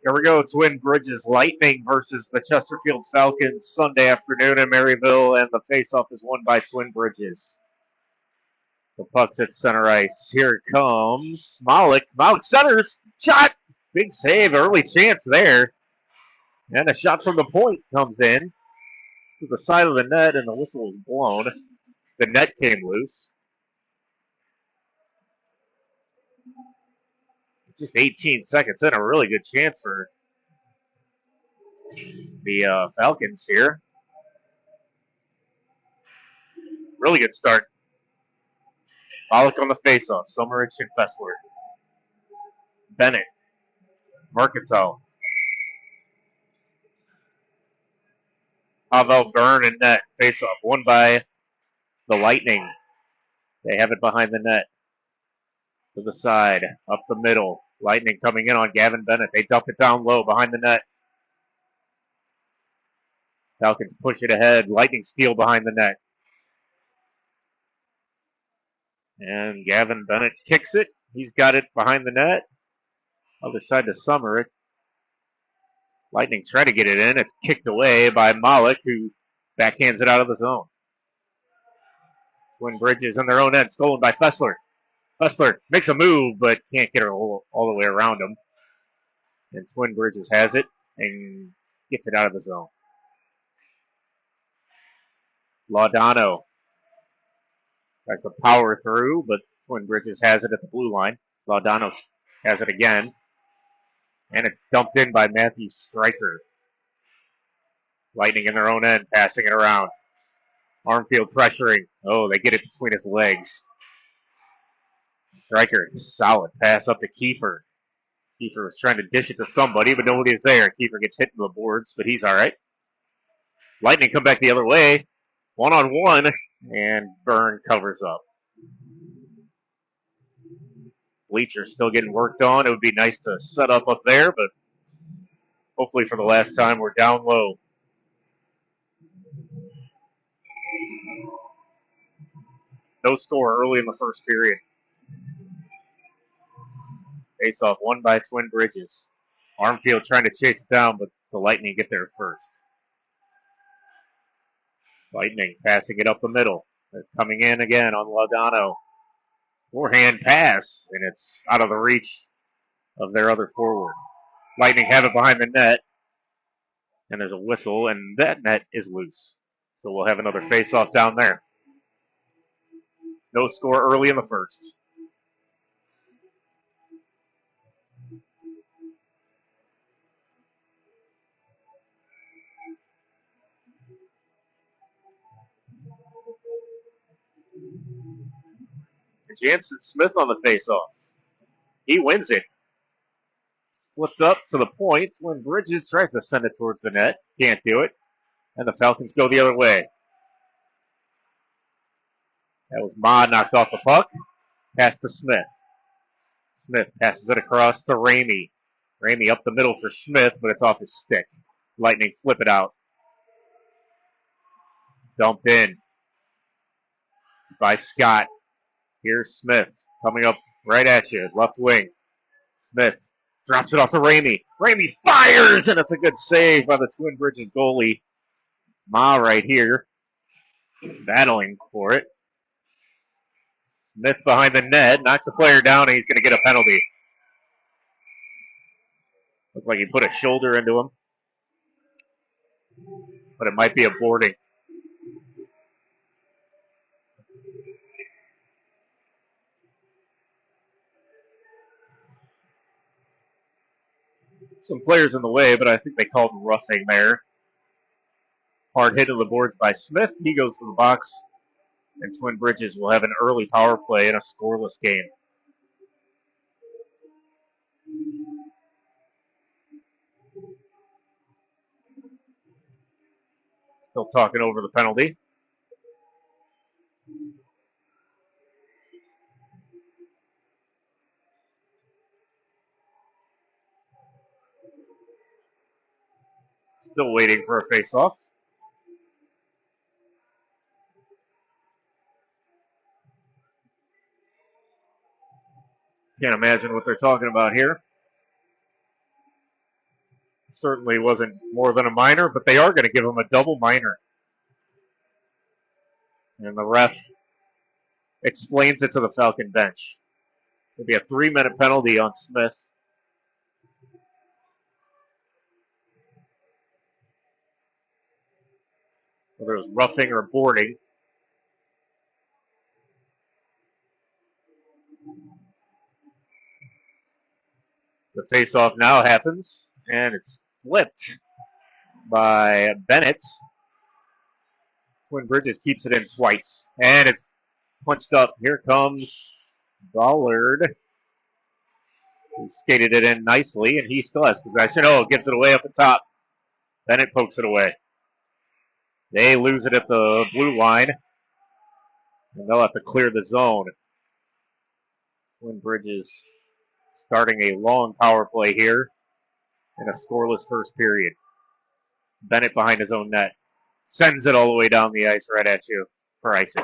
Here we go. Twin Bridges Lightning versus the Chesterfield Falcons Sunday afternoon in Maryville, and the faceoff is won by Twin Bridges. The puck's at center ice. Here it comes. Malik. Malik centers. Shot. Big save. Early chance there. And a shot from the point comes in to the side of the net, and the whistle was blown. The net came loose. Just 18 seconds in. A really good chance for the Falcons here. Really good start. Malik on the faceoff. Summerich and Fessler. Bennett. Mercantile. Pavel Byrne and net. Faceoff. Won by the Lightning. They have it behind the net. To the side. Up the middle. Lightning coming in on Gavin Bennett. They dump it down low behind the net. Falcons push it ahead. Lightning steal behind the net. And Gavin Bennett kicks it. He's got it behind the net. Other side to Summer. Lightning try to get it in. It's kicked away by Malik, who backhands it out of the zone. Twin Bridges on their own end, stolen by Fessler. Fessler makes a move, but can't get it all the way around him. And Twin Bridges has it and gets it out of the zone. Laudano tries to power through, but Twin Bridges has it at the blue line. Laudano has it again. And it's dumped in by Matthew Stryker. Lightning in their own end, passing it around. Armfield pressuring. Oh, they get it between his legs. Stryker, solid pass up to Kiefer. Kiefer was trying to dish it to somebody, but nobody is there. Kiefer gets hit in the boards, but he's all right. Lightning come back the other way. 1-on-1, and Byrne covers up. Bleacher's still getting worked on. It would be nice to set up there, but hopefully for the last time, we're down low. No score early in the first period. Face-off won by Twin Bridges. Armfield trying to chase it down, but the Lightning get there first. Lightning passing it up the middle. They're coming in again on Laudano. Forehand pass, and it's out of the reach of their other forward. Lightning have it behind the net, and there's a whistle, and that net is loose. So we'll have another face-off down there. No score early in the first. Jansen Smith on the face-off. He wins it. It's flipped up to the point when Bridges tries to send it towards the net. Can't do it. And the Falcons go the other way. That was Ma knocked off the puck. Pass to Smith. Smith passes it across to Ramey. Ramey up the middle for Smith, but it's off his stick. Lightning flip it out. Dumped in by Scott. Here's Smith coming up right at you, left wing. Smith drops it off to Ramey. Ramey fires, and it's a good save by the Twin Bridges goalie. Ma right here, battling for it. Smith behind the net, knocks the player down, and he's going to get a penalty. Looked like he put a shoulder into him, but it might be a boarding. Some players in the way, but I think they called roughing there. Hard hit to the boards by Smith. He goes to the box, and Twin Bridges will have an early power play in a scoreless game. Still talking over the penalty. Still waiting for a face-off. Can't imagine what they're talking about here. Certainly wasn't more than a minor, but they are going to give him a double minor. And the ref explains it to the Falcon bench. It'll be a 3-minute penalty on Smith. Whether it was roughing or boarding. The face-off now happens, and it's flipped by Bennett. Twin Bridges keeps it in twice, and it's punched up. Here comes Ballard. He skated it in nicely, and he still has possession. Oh, gives it away up the top. Bennett pokes it away. They lose it at the blue line, and they'll have to clear the zone. Twin Bridges starting a long power play here in a scoreless first period. Bennett behind his own net. Sends it all the way down the ice right at you for icing.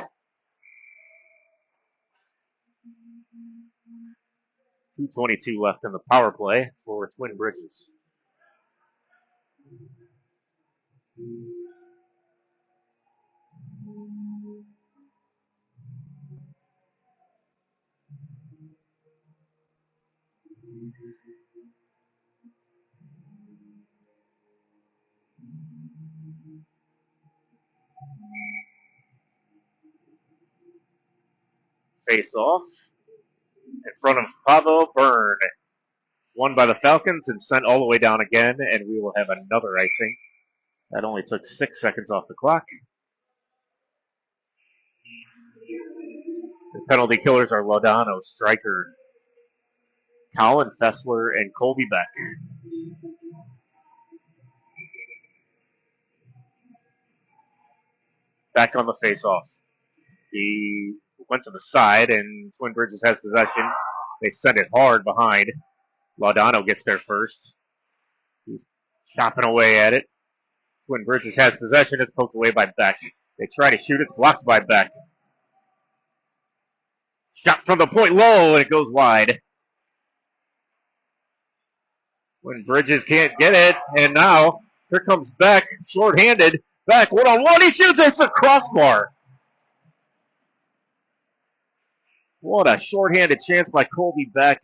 2:22 left in the power play for Twin Bridges. Face off in front of Pavel Byrne. Won by the Falcons and sent all the way down again, and we will have another icing. That only took 6 seconds off the clock. The penalty killers are Lodano, Stryker, Colin Fessler, and Colby Beck. Back on the face-off. He went to the side, and Twin Bridges has possession. They send it hard behind. Lodano gets there first. He's chopping away at it. Twin Bridges has possession. It's poked away by Beck. They try to shoot. It's blocked by Beck. Shot from the point low, and it goes wide. Twin Bridges can't get it, and now here comes Beck, short-handed. Beck, one-on-one. He shoots it. It's a crossbar. What a short-handed chance by Colby Beck.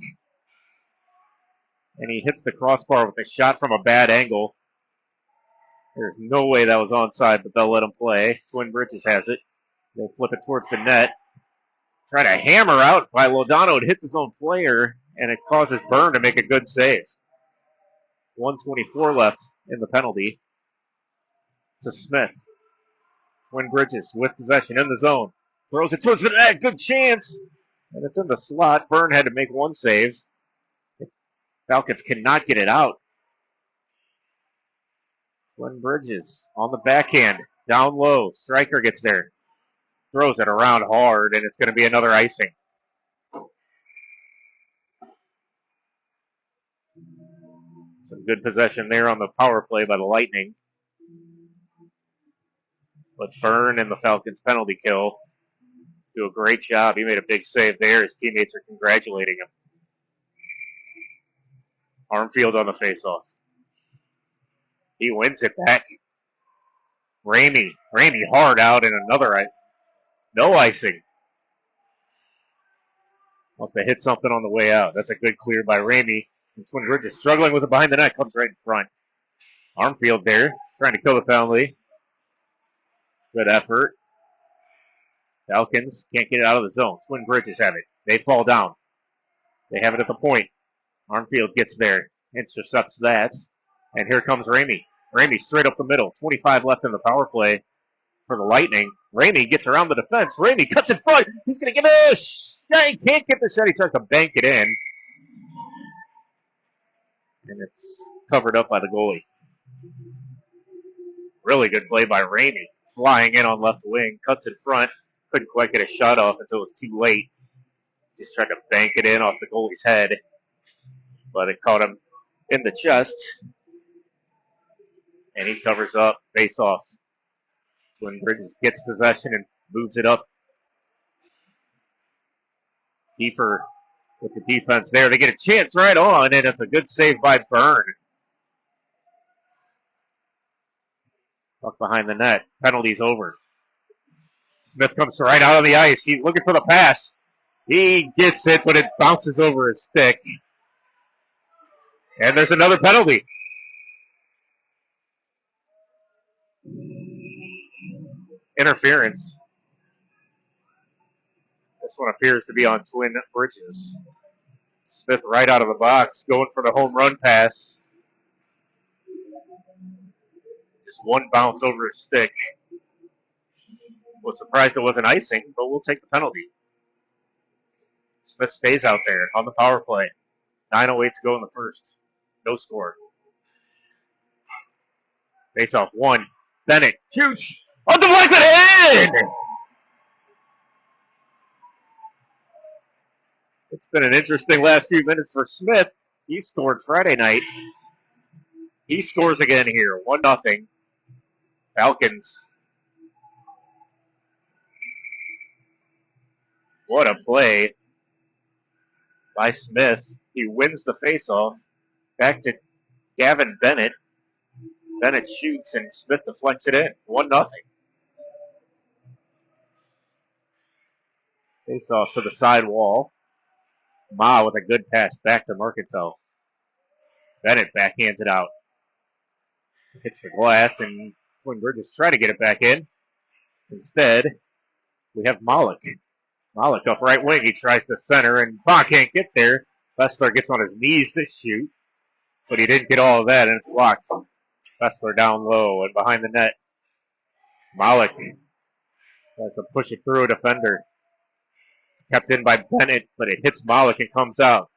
And he hits the crossbar with a shot from a bad angle. There's no way that was onside, but they'll let him play. Twin Bridges has it. They'll flip it towards the net. Try to hammer out by Lodano. It hits his own player, and it causes Byrne to make a good save. 1:24 left in the penalty to Smith. Twin Bridges with possession in the zone. Throws it towards the net. Good chance. And it's in the slot. Byrne had to make one save. Falcons cannot get it out. Twin Bridges on the backhand. Down low. Stryker gets there. Throws it around hard, and it's going to be another icing. Some good possession there on the power play by the Lightning. But Byrne and the Falcons penalty kill do a great job. He made a big save there. His teammates are congratulating him. Armfield on the faceoff. He wins it back. Ramey hard out, and another no icing. Must have hit something on the way out. That's a good clear by Ramey. And Twin Bridges struggling with it behind the net, comes right in front. Armfield there, trying to kill the penalty. Good effort. Falcons can't get it out of the zone. Twin Bridges have it. They fall down. They have it at the point. Armfield gets there, intercepts that, and here comes Ramey. Ramey straight up the middle. 25 left in the power play for the Lightning. Ramey gets around the defense. Ramey cuts in front. He's going to give it a shot. He can't get the shot. He tries to bank it in. And it's covered up by the goalie. Really good play by Ramey. Flying in on left wing. Cuts in front. Couldn't quite get a shot off until it was too late. Just tried to bank it in off the goalie's head. But it caught him in the chest. And he covers up. Face off. Twin Bridges gets possession and moves it up. Kiefer with the defense there. They get a chance right on, and it's a good save by Byrne. Puck behind the net. Penalty's over. Smith comes right out on the ice. He's looking for the pass. He gets it, but it bounces over his stick. And there's another penalty. Interference. This one appears to be on Twin Bridges. Smith right out of the box, going for the home run pass. Just one bounce over his stick. Was surprised it wasn't icing, but we'll take the penalty. Smith stays out there on the power play. 9:08 to go in the first. No score. Face off one. Bennett shoots. Oh, deflected in! It's been an interesting last few minutes for Smith. He scored Friday night. He scores again here. 1-0. Falcons. What a play by Smith. He wins the faceoff. Back to Gavin Bennett. Bennett shoots and Smith deflects it in. 1-0. Face off to the side wall. Ma with a good pass back to Mercantile. Bennett backhands it out. Hits the glass and Twin Bridges try to get it back in. Instead, we have Malik. Malik up right wing. He tries to center and Ma can't get there. Fessler gets on his knees to shoot, but he didn't get all of that and it's blocked. Fessler down low and behind the net. Malik tries to push it through a defender. It's kept in by Bennett, but it hits Malik and comes out.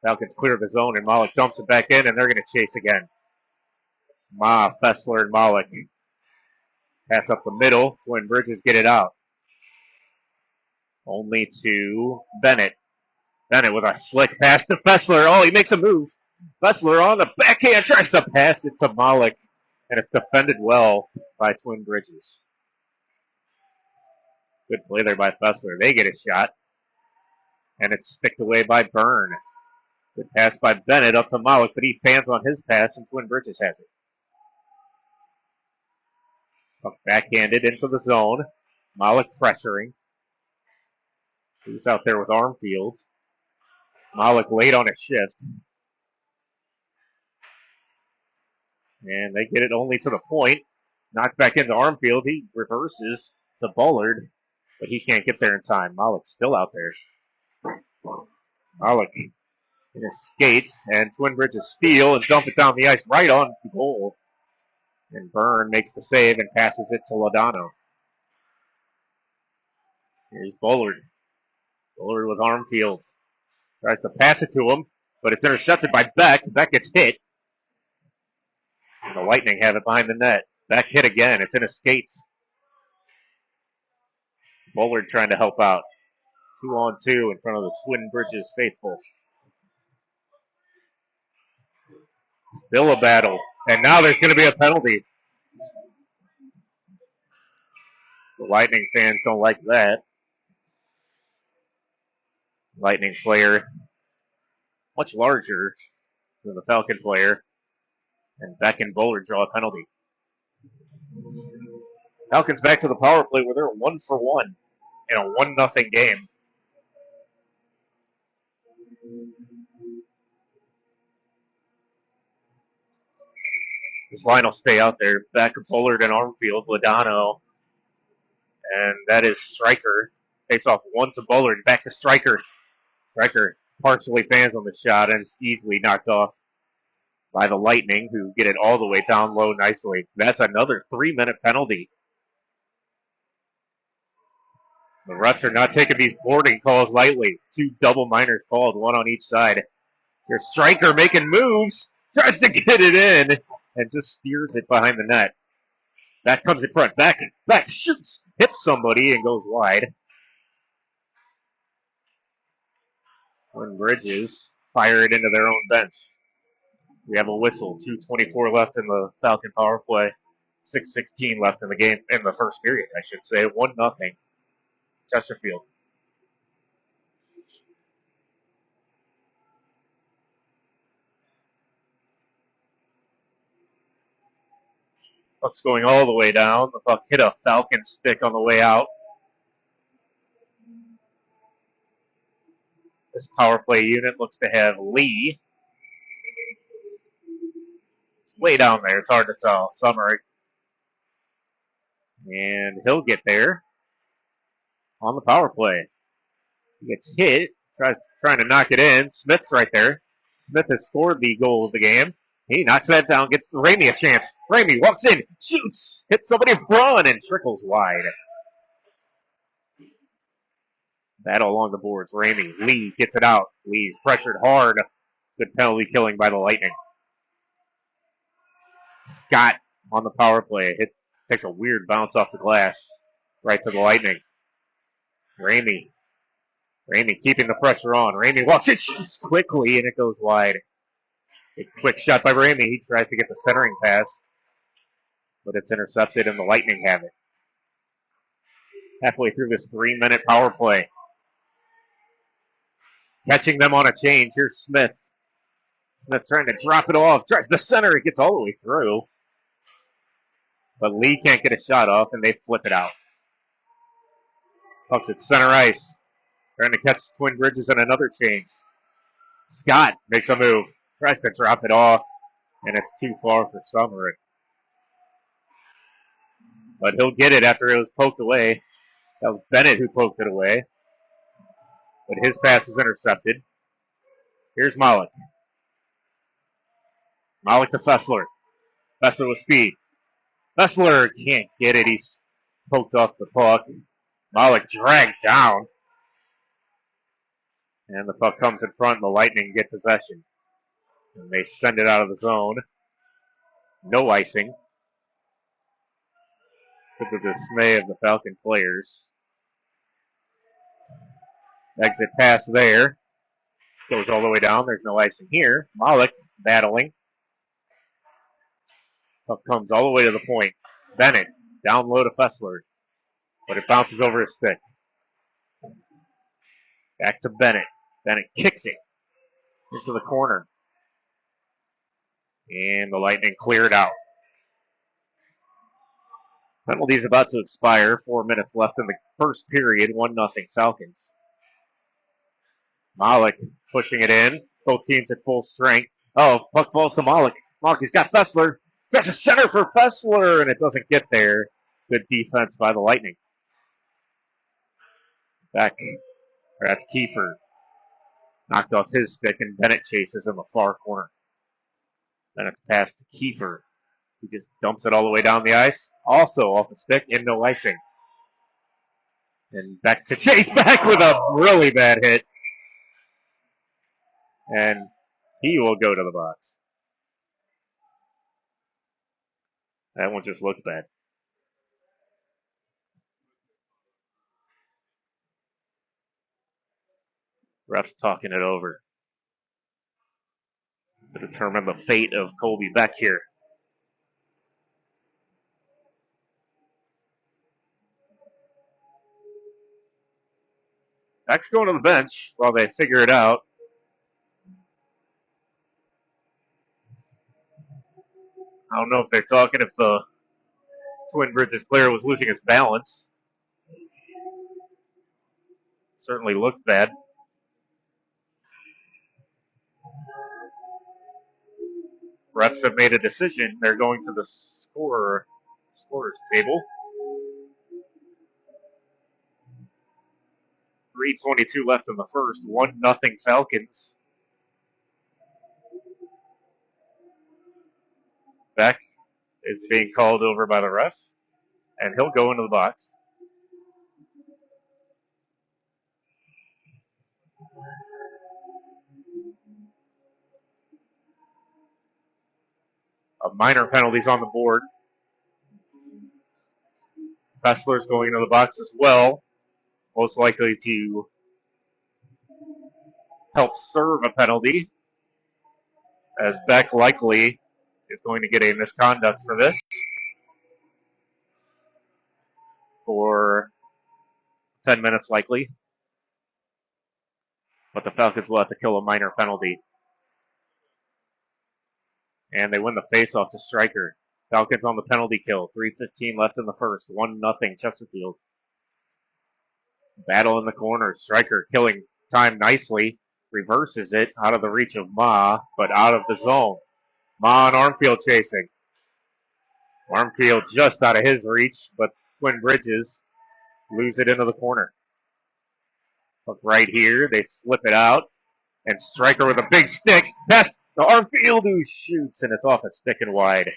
Falcons clear the zone and Malik dumps it back in and they're going to chase again. Ma, Fessler, and Malik. Pass up the middle. Twin Bridges get it out. Only to Bennett. Bennett with a slick pass to Fessler. Oh, he makes a move. Fessler on the backhand tries to pass it to Malik, and it's defended well by Twin Bridges. Good play there by Fessler. They get a shot, and it's sticked away by Byrne. Good pass by Bennett up to Malik, but he fans on his pass, and Twin Bridges has it. Backhanded into the zone. Malik pressuring. He's out there with Armfield. Malik late on a shift. And they get it only to the point. Knocked back into Armfield. He reverses to Bullard, but he can't get there in time. Malik's still out there. Malik in his skates, and Twin Bridges steal and dump it down the ice right on the goal. And Byrne makes the save and passes it to Lodano. Here's Bullard. Bullard with Armfield. Tries to pass it to him, but it's intercepted by Beck. Beck gets hit. And the Lightning have it behind the net. Beck hit again. It's in his skates. Bullard trying to help out. 2-on-2 in front of the Twin Bridges faithful. Still a battle. And now there's going to be a penalty. The Lightning fans don't like that. Lightning player much larger than the Falcon player. And Beck and Bullard draw a penalty. Falcons back to the power play where they're 1-for-1 in a 1-0 game. This line will stay out there. Beck, Bullard, and Armfield, Lodano. And that is Stryker. Face off one to Bullard. Back to Stryker. Stryker partially fans on the shot and is easily knocked off by the Lightning, who get it all the way down low nicely. That's another 3-minute penalty. The refs are not taking these boarding calls lightly. 2 double minors called, 1 on each side. Here's Stryker making moves, tries to get it in, and just steers it behind the net. Back comes in front. Back shoots, hits somebody, and goes wide. Twin Bridges fire it into their own bench. We have a whistle. 2:24 left in the Falcon power play. 6:16 left in the game, in the first period, I should say. 1-0. Chesterfield. Puck's going all the way down. The puck hit a Falcon stick on the way out. This power play unit looks to have Lee. It's way down there. It's hard to tell. Summer. And he'll get there on the power play. He gets hit. Trying to knock it in. Smith's right there. Smith has scored the goal of the game. He knocks that down, gets Ramey a chance. Ramey walks in, shoots, hits somebody in front, and trickles wide. Battle along the boards. Ramey, Lee gets it out. Lee's pressured hard. Good penalty killing by the Lightning. Scott on the power play. Takes a weird bounce off the glass. Right to the Lightning. Ramey keeping the pressure on. Ramey walks in, shoots quickly, and it goes wide. A quick shot by Ramey. He tries to get the centering pass, but it's intercepted, and the Lightning have it. Halfway through this 3-minute power play. Catching them on a change. Here's Smith. Smith trying to drop it off. Tries the center. It gets all the way through. But Lee can't get a shot off, and they flip it out. Puck's at center ice. Trying to catch Twin Bridges in another change. Scott makes a move. Tries to drop it off, and it's too far for Summer. But he'll get it after it was poked away. That was Bennett who poked it away. But his pass was intercepted. Here's Malik. Malik to Fessler. Fessler with speed. Fessler can't get it. He's poked off the puck. Malik dragged down. And the puck comes in front, and the Lightning get possession. And they send it out of the zone. No icing. To the dismay of the Falcon players. Exit pass there. Goes all the way down. There's no icing here. Malik battling. Puck comes all the way to the point. Bennett down low to Fessler. But it bounces over his stick. Back to Bennett. Bennett kicks it into the corner. And the Lightning clear it out. Penalty's about to expire. 4 minutes left in the first period. 1-0 Falcons. Malik pushing it in. Both teams at full strength. Oh, puck falls to Malik. Malik, he's got Fessler. There's a center for Fessler, and it doesn't get there. Good defense by the Lightning. Back. That's Kiefer. Knocked off his stick, and Bennett chases in the far corner. Then it's passed to Kiefer. He just dumps it all the way down the ice. Also off the stick, and no icing. And back to Chase, back with a really bad hit. And he will go to the box. That one just looks bad. Ref's talking it over to determine the fate of Colby Beck here. Beck's going to the bench while they figure it out. I don't know if they're talking if the Twin Bridges player was losing his balance. Certainly looked bad. Refs have made a decision. They're going to the scorer's table. 3:22 left in the first. 1-0 Falcons. Beck is being called over by the ref, and he'll go into the box. A minor penalty's on the board. Fessler's going into the box as well, most likely to help serve a penalty, as Beck likely is going to get a misconduct for this for 10 minutes likely. But the Falcons will have to kill a minor penalty. And they win the faceoff to Stryker. Falcons on the penalty kill. 3:15 left in the first. 1-0 Chesterfield. Battle in the corner. Striker killing time nicely. Reverses it out of the reach of Ma, but out of the zone. Ma and Armfield chasing. Armfield just out of his reach, but Twin Bridges lose it into the corner. Look right here. They slip it out. And Striker with a big stick. Pass to Armfield, who shoots, and it's off a stick and wide.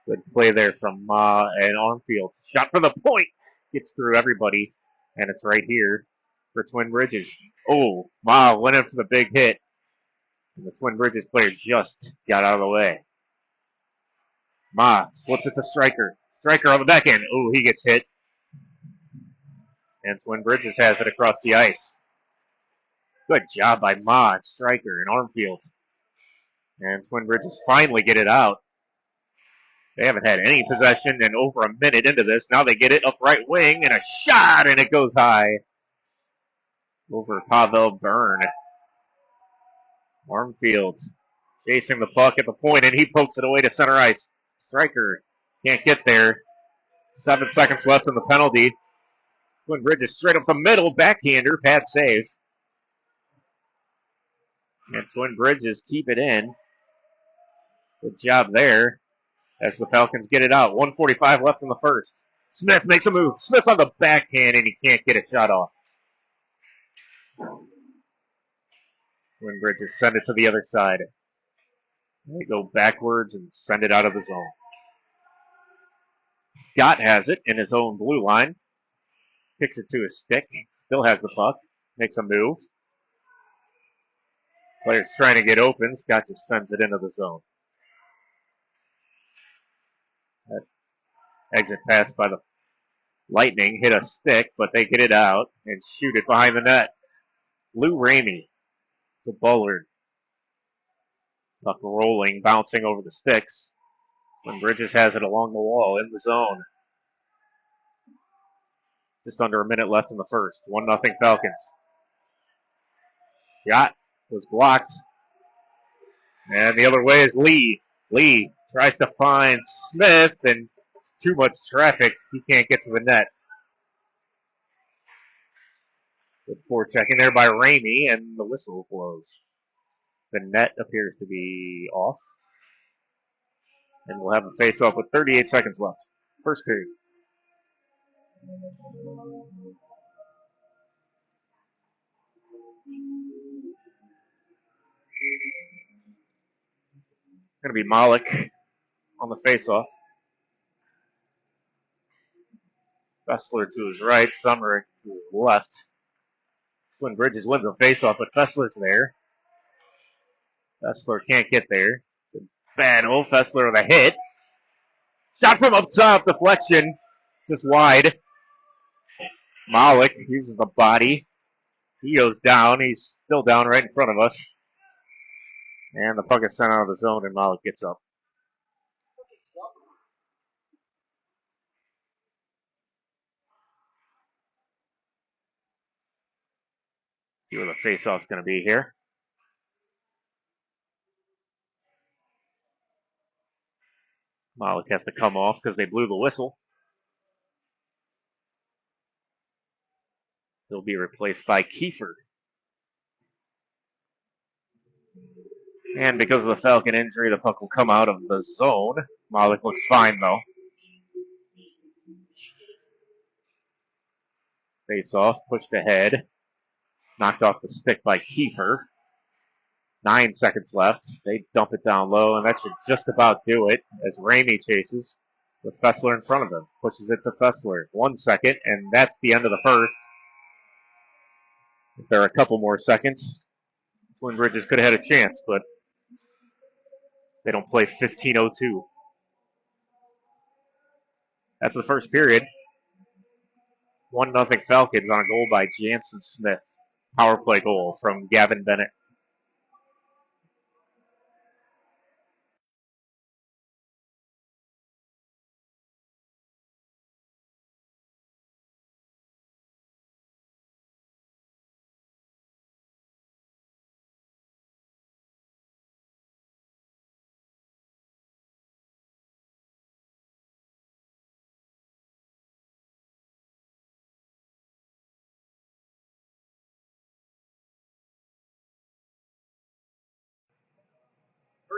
Good play there from Ma and Armfield. Shot for the point. Gets through everybody, and it's right here for Twin Bridges. Oh, Ma went in for the big hit, and the Twin Bridges player just got out of the way. Ma slips it to Striker. Striker on the back end. Oh, he gets hit. And Twin Bridges has it across the ice. Good job by Ma and Striker and Armfield. And Twin Bridges finally get it out. They haven't had any possession and over a minute into this. Now they get it up right wing and a shot, and it goes high over Pavel Byrne. Armfield chasing the puck at the point, and he pokes it away to center ice. Striker can't get there. 7 seconds left in the penalty. Twin Bridges straight up the middle, backhander, pad save. And Twin Bridges keep it in. Good job there as the Falcons get it out. 1:45 left in the first. Smith makes a move. Smith on the backhand, and he can't get a shot off. Twin Bridges send it to the other side. They go backwards and send it out of the zone. Scott has it in his own blue line. Kicks it to his stick. Still has the puck. Makes a move. Player's trying to get open. Scott just sends it into the zone. That exit pass by the Lightning hit a stick, but they get it out and shoot it behind the net. Lou Ramey. It's a Bullard. Puck rolling, bouncing over the sticks. When Bridges has it along the wall in the zone. Just under a minute left in the first. 1-0 Falcons. Shot was blocked. And the other way is Lee. Lee tries to find Smith, and it's too much traffic. He can't get to the net. Good forechecking there by Ramey, and the whistle blows. The net appears to be off. And we'll have a face-off with 38 seconds left. First period. Going to be Malik on the face-off. Fessler to his right, Summer to his left. Twin Bridges wins the face-off, but Fessler's there. Fessler can't get there. Good battle. Fessler with a hit. Shot from up top, deflection. Just wide. Malik uses the body. He goes down. He's still down right in front of us. And the puck is sent out of the zone, and Malik gets up. See where the face-off's going to be here. Malik has to come off because they blew the whistle. He'll be replaced by Kiefer. And because of the Falcon injury, the puck will come out of the zone. Malik looks fine, though. Face-off, pushed ahead. Knocked off the stick by Kiefer. 9 seconds left. They dump it down low, and that should just about do it as Ramey chases with Fessler in front of him. Pushes it to Fessler. 1 second, and that's the end of the first. If there are a couple more seconds, Twin Bridges could have had a chance, but they don't play 15:02. That's the first period. 1-0 Falcons on a goal by Jansen Smith. Power play goal from Gavin Bennett.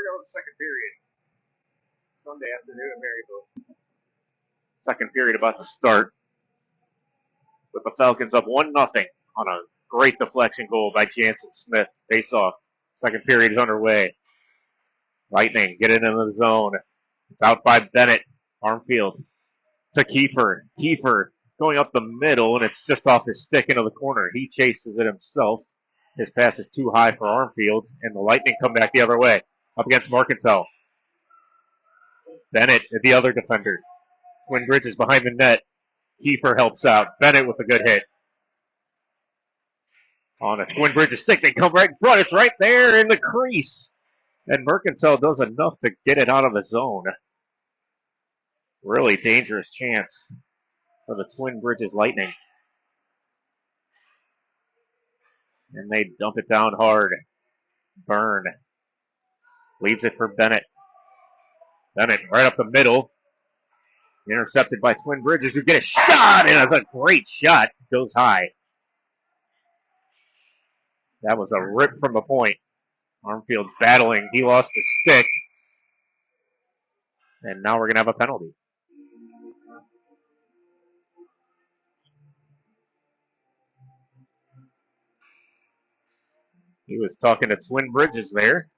go, second period. Sunday afternoon in Maryville. Second period about to start with the Falcons up 1-0 on a great deflection goal by Jansen Smith. Face off. Second period is underway. Lightning get it into the zone. It's out by Bennett. Armfield to Kiefer. Kiefer going up the middle, and it's just off his stick into the corner. He chases it himself. His pass is too high for Armfield, and the Lightning come back the other way. Up against Markentel. Bennett, the other defender. Twin Bridges behind the net. Kiefer helps out. Bennett with a good hit. On a Twin Bridges stick, they come right in front. It's right there in the crease. And Mercantile does enough to get it out of the zone. Really dangerous chance for the Twin Bridges Lightning. And they dump it down hard. Byrne leaves it for Bennett. Bennett right up the middle. Intercepted by Twin Bridges, who get a shot, and it's a great shot. Goes high. That was a rip from the point. Armfield battling. He lost his stick. And now we're going to have a penalty. He was talking to Twin Bridges there.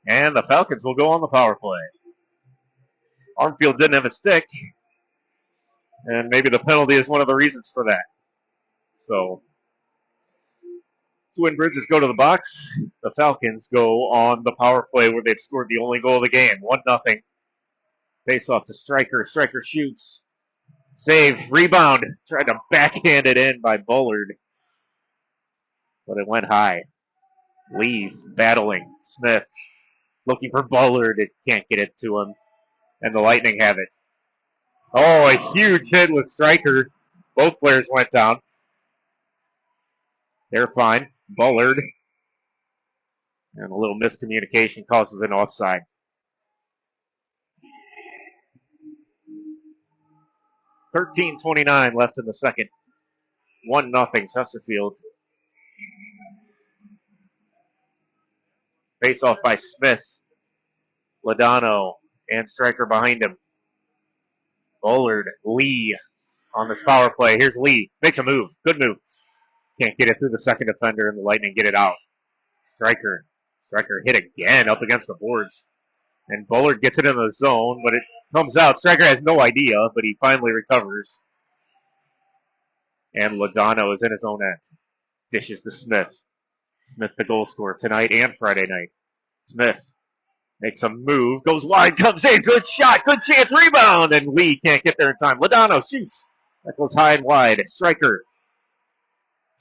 And the Falcons will go on the power play. Armfield didn't have a stick. And maybe the penalty is one of the reasons for that. So, Twin Bridges go to the box. The Falcons go on the power play where they've scored the only goal of the game. 1-0. Face off to Stryker. Stryker shoots. Save. Rebound. Tried to backhand it in by Bullard. But it went high. Leave. Battling. Smith. Looking for Bullard. It can't get it to him. And the Lightning have it. Oh, a huge hit with Stryker. Both players went down. They're fine. Bullard. And a little miscommunication causes an offside. .29 left in the second. 1-0 Chesterfield. Face off by Smith. Ladano and Stryker behind him. Bullard, Lee on this power play. Here's Lee. Makes a move. Good move. Can't get it through the second defender, and the Lightning get it out. Stryker. Stryker hit again up against the boards. And Bullard gets it in the zone, but it comes out. Stryker has no idea, but he finally recovers. And Ladano is in his own end. Dishes to Smith. Smith, the goal scorer tonight and Friday night. Smith makes a move, goes wide, comes in, good shot, good chance, rebound, and Lee can't get there in time. Ladano shoots. That goes high and wide. Stryker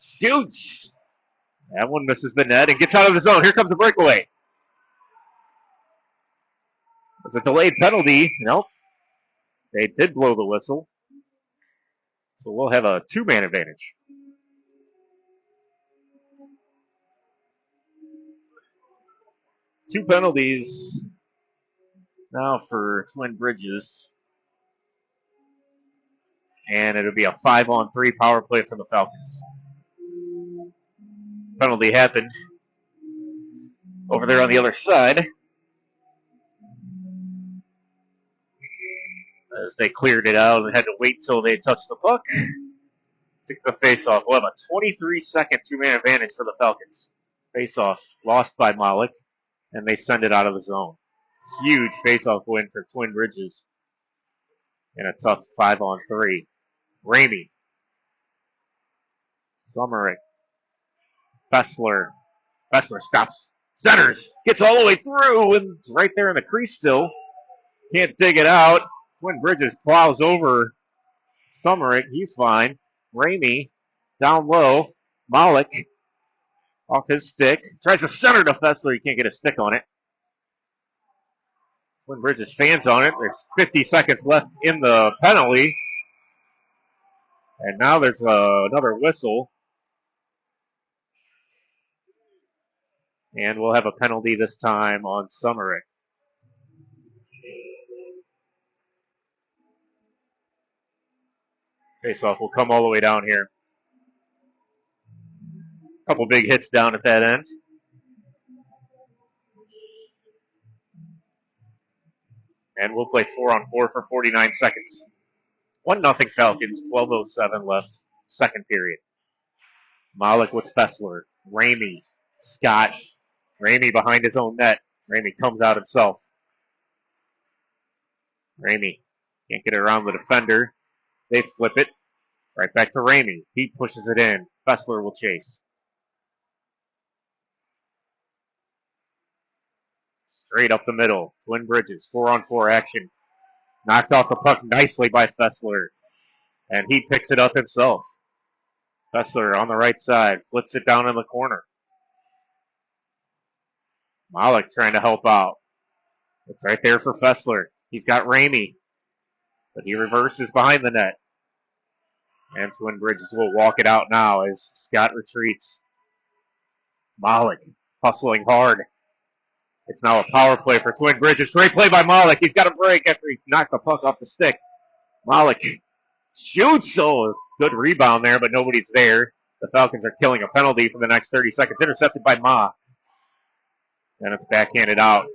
shoots. That one misses the net and gets out of the zone. Here comes the breakaway. It's a delayed penalty. Nope. They did blow the whistle. So we'll have a two-man advantage. Two penalties now for Twin Bridges. And it'll be a 5-on-3 power play for the Falcons. Penalty happened over there on the other side. As they cleared it out and had to wait till they touched the puck. Took the face-off. We'll have a 23-second two-man advantage for the Falcons. Face-off lost by Malik, and they send it out of the zone. Huge face-off win for Twin Bridges in a tough 5-on-3. Ramey. Summerick. Fessler. Fessler stops. Centers. Gets all the way through, and it's right there in the crease still. Can't dig it out. Twin Bridges plows over Summerick. He's fine. Ramey down low. Malik off his stick. Tries to center to Fessler. He can't get a stick on it. Twin Bridges fans on it. There's 50 seconds left in the penalty. And now there's another whistle. And we'll have a penalty this time on Summerick. Face-off will come all the way down here. Couple big hits down at that end. And we'll play 4-on-4 for 49 seconds. 1-0 Falcons, 12:07 left, second period. Malik with Fessler. Ramey. Scott. Ramey behind his own net. Ramey comes out himself. Ramey can't get it around the defender. They flip it. Right back to Ramey. He pushes it in. Fessler will chase. Straight up the middle. Twin Bridges. 4-on-4 action. Knocked off the puck nicely by Fessler. And he picks it up himself. Fessler on the right side. Flips it down in the corner. Malik trying to help out. It's right there for Fessler. He's got Ramey. But he reverses behind the net. And Twin Bridges will walk it out now as Scott retreats. Malik hustling hard. It's now a power play for Twin Bridges. Great play by Malik. He's got a break after he knocked the puck off the stick. Malik shoots. Oh, good rebound there, but nobody's there. The Falcons are killing a penalty for the next 30 seconds. Intercepted by Ma. And it's backhanded out.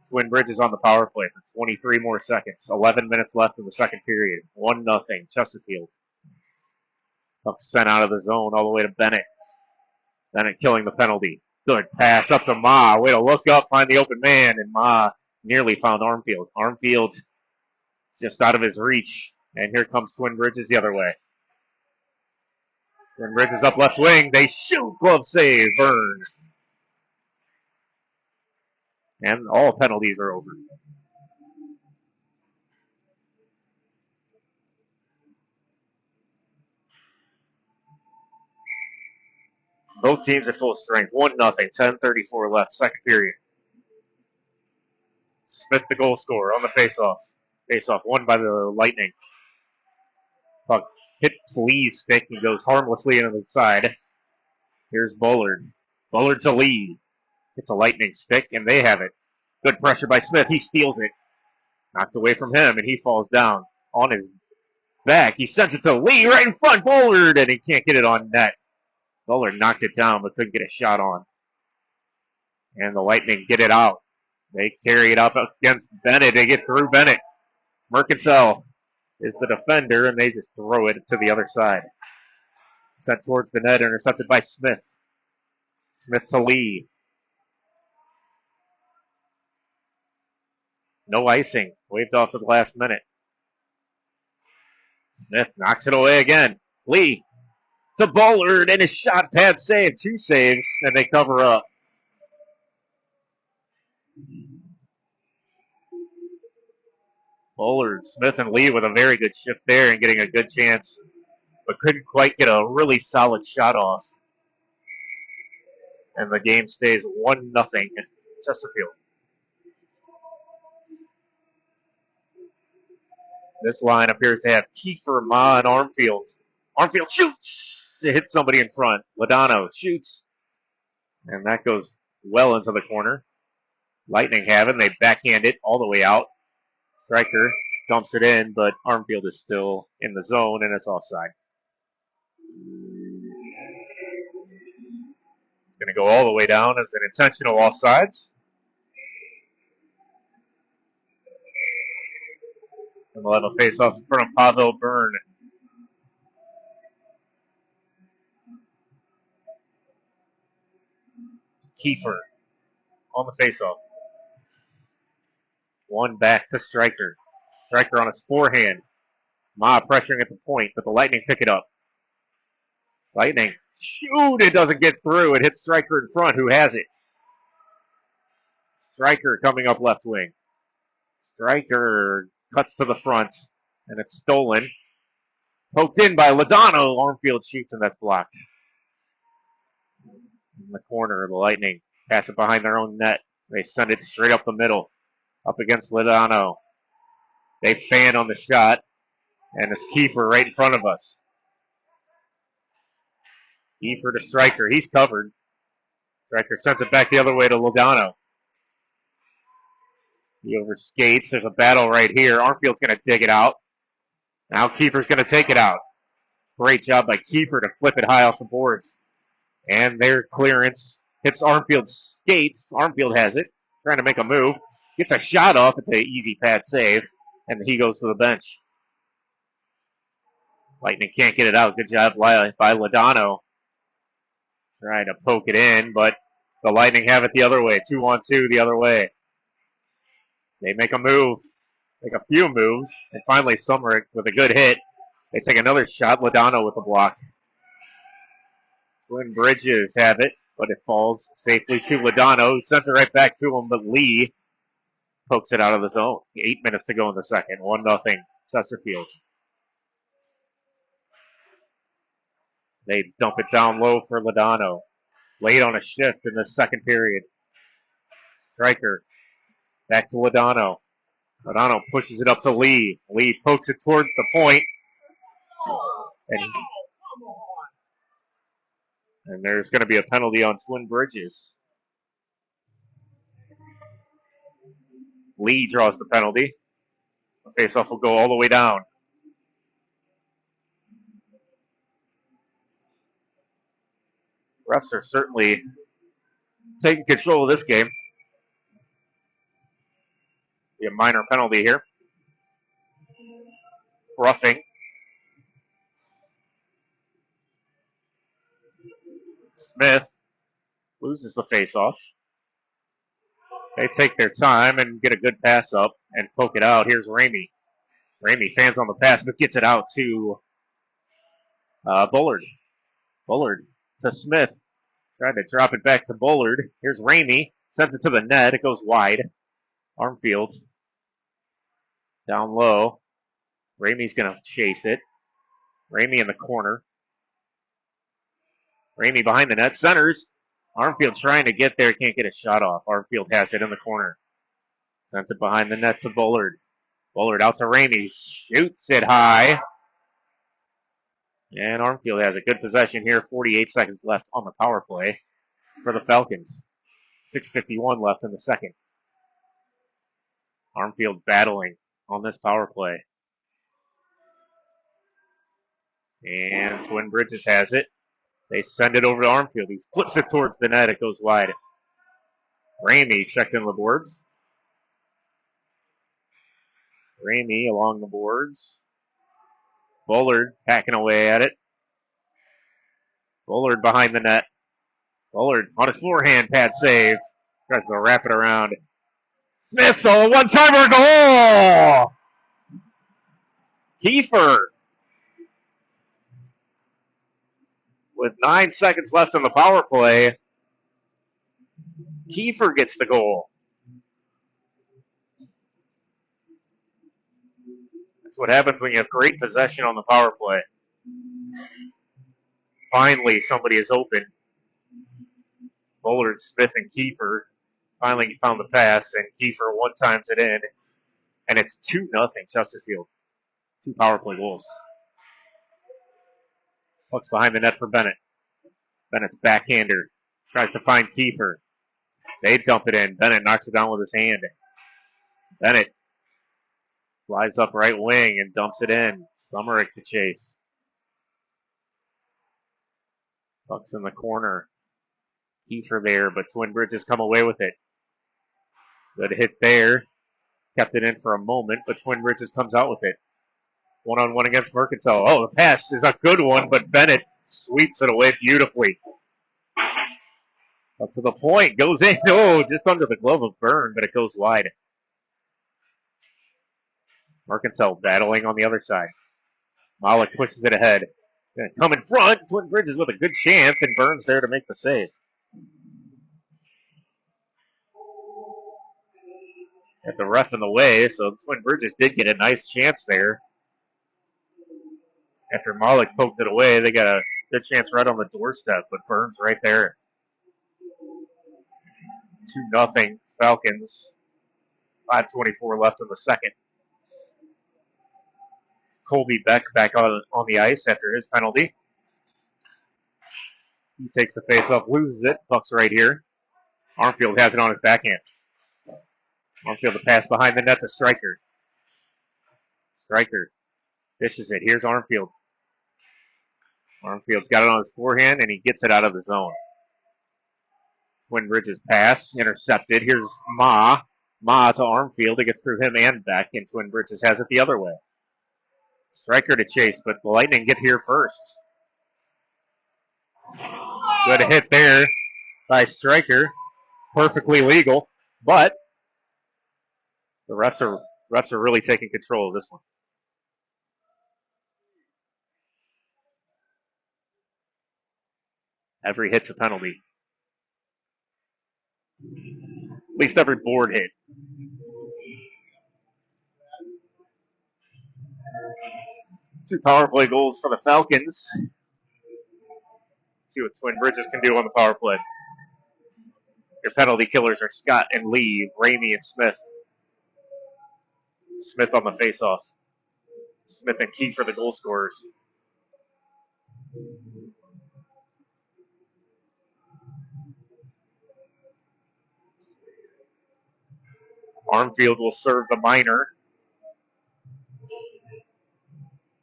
Twin Bridges on the power play for 23 more seconds. 11 minutes left in the second period. 1-0 Chesterfield. Puck sent out of the zone all the way to Bennett. Bennett killing the penalty. Good pass up to Ma. Way to look up, find the open man, and Ma nearly found Armfield. Armfield just out of his reach. And here comes Twin Bridges the other way. Twin Bridges up left wing. They shoot. Glove save. Burn. And all penalties are over. Both teams at full strength. 1-0. 10:34 left. Second period. Smith the goal scorer on the faceoff. Faceoff won by the Lightning. Puck hits Lee's stick and goes harmlessly into the side. Here's Bullard. Bullard to Lee. It's a Lightning stick, and they have it. Good pressure by Smith. He steals it. Knocked away from him, and he falls down on his back. He sends it to Lee right in front. Bullard, and he can't get it on net. Bullard knocked it down, but couldn't get a shot on. And the Lightning get it out. They carry it up against Bennett. They get through Bennett. Mercantile is the defender, and they just throw it to the other side. Sent towards the net, intercepted by Smith. Smith to Lee. No icing. Waved off at the last minute. Smith knocks it away again. Lee to Bullard, and his shot pad save. 2 saves, and they cover up. Bullard, Smith, and Lee with a very good shift there and getting a good chance, but couldn't quite get a really solid shot off. And the game stays 1-0 Chesterfield. This line appears to have Kiefer, Ma, and Armfield. Armfield shoots to hit somebody in front. Ladano shoots. And that goes well into the corner. Lightning have it. They backhand it all the way out. Stryker dumps it in, but Armfield is still in the zone, and it's offside. It's going to go all the way down as an intentional offsides. And we'll have a face-off in front of Pavel Byrne. Kiefer on the face-off. One back to Stryker. Stryker on his forehand. Ma pressuring at the point, but the Lightning pick it up. Lightning. Shoot! It doesn't get through. It hits Stryker in front. Who has it? Stryker coming up left wing. Stryker cuts to the front, and it's stolen. Poked in by Ladano. Armfield shoots, and that's blocked. In the corner of the Lightning. Pass it behind their own net. They send it straight up the middle. Up against Ladano. They fan on the shot, and it's Kiefer right in front of us. Kiefer to Stryker. He's covered. Stryker sends it back the other way to Ladano. He overskates. There's a battle right here. Armfield's going to dig it out. Now Kiefer's going to take it out. Great job by Kiefer to flip it high off the boards. And their clearance hits Armfield's skates. Armfield has it, trying to make a move. Gets a shot off. It's an easy pad save. And he goes to the bench. Lightning can't get it out. Good job by Lodano. Trying to poke it in, but the Lightning have it the other way. 2-on-2 the other way. They make a move. Make a few moves. And finally Summerick with a good hit. They take another shot. Lodano with the block. Twin Bridges have it, but it falls safely to Lodano, who sends it right back to him, but Lee pokes it out of the zone. 8 minutes to go in the second. 1-0 Chesterfield. They dump it down low for Lodano. Late on a shift in the second period. Striker. Back to Lodano. Lodano pushes it up to Lee. Lee pokes it towards the point. And there's going to be a penalty on Twin Bridges. Lee draws the penalty. The faceoff will go all the way down. Refs are certainly taking control of this game. Be a minor penalty here. Roughing. Smith loses the faceoff. They take their time and get a good pass up and poke it out. Here's Ramey. Ramey fans on the pass, but gets it out to Bullard. Bullard to Smith. Trying to drop it back to Bullard. Here's Ramey. Sends it to the net. It goes wide. Armfield. Down low. Ramey's going to chase it. Ramey in the corner. Ramey behind the net. Centers. Armfield trying to get there. Can't get a shot off. Armfield has it in the corner. Sends it behind the net to Bullard. Bullard out to Ramey. Shoots it high. And Armfield has a good possession here. 48 seconds left on the power play for the Falcons. 6:51 left in the second. Armfield battling on this power play. And Twin Bridges has it. They send it over to Armfield. He flips it towards the net. It goes wide. Ramey checked in the boards. Ramey along the boards. Bullard hacking away at it. Bullard behind the net. Bullard on his forehand, pad saved. Tries to wrap it around. Smith, a one-timer goal! Kiefer. With 9 seconds left on the power play, Kiefer gets the goal. That's what happens when you have great possession on the power play. Finally, somebody is open. Bullard, Smith, and Kiefer finally found the pass, and Kiefer one-times it in. And it's 2-0 Chesterfield. 2 power play goals. Puck's behind the net for Bennett. Bennett's backhander tries to find Kiefer. They dump it in. Bennett knocks it down with his hand. Bennett flies up right wing and dumps it in. Summerick to chase. Puck's in the corner. Kiefer there, but Twin Bridges come away with it. Good hit there. Kept it in for a moment, but Twin Bridges comes out with it. 1-on-1 against Mercantile. Oh, the pass is a good one, but Bennett sweeps it away beautifully. Up to the point, goes in. Oh, just under the glove of Byrne, but it goes wide. Mercantile battling on the other side. Malik pushes it ahead. Gonna come in front. Twin Bridges with a good chance, and Burns there to make the save. At the ref in the way, so Twin Bridges did get a nice chance there. After Malik poked it away, they got a good chance right on the doorstep, but Burns right there. 2-0 Falcons. 5:24 left in the second. Colby Beck back on the ice after his penalty. He takes the faceoff, loses it. Puck's right here. Armfield has it on his backhand. Armfield the pass behind the net to Stryker. Stryker dishes it. Here's Armfield. Armfield's got it on his forehand, and he gets it out of the zone. Twin Bridges pass, intercepted. Here's Ma. Ma to Armfield. It gets through him and Beck, and Twin Bridges has it the other way. Striker to chase, but the Lightning get here first. Good hit there by Striker. Perfectly legal, but the refs are really taking control of this one. Every hit's a penalty. At least every board hit. Two power play goals for the Falcons. Let's see what Twin Bridges can do on the power play. Your penalty killers are Scott and Lee, Ramey and Smith. Smith on the faceoff. Smith and Key for the goal scorers. Armfield will serve the minor.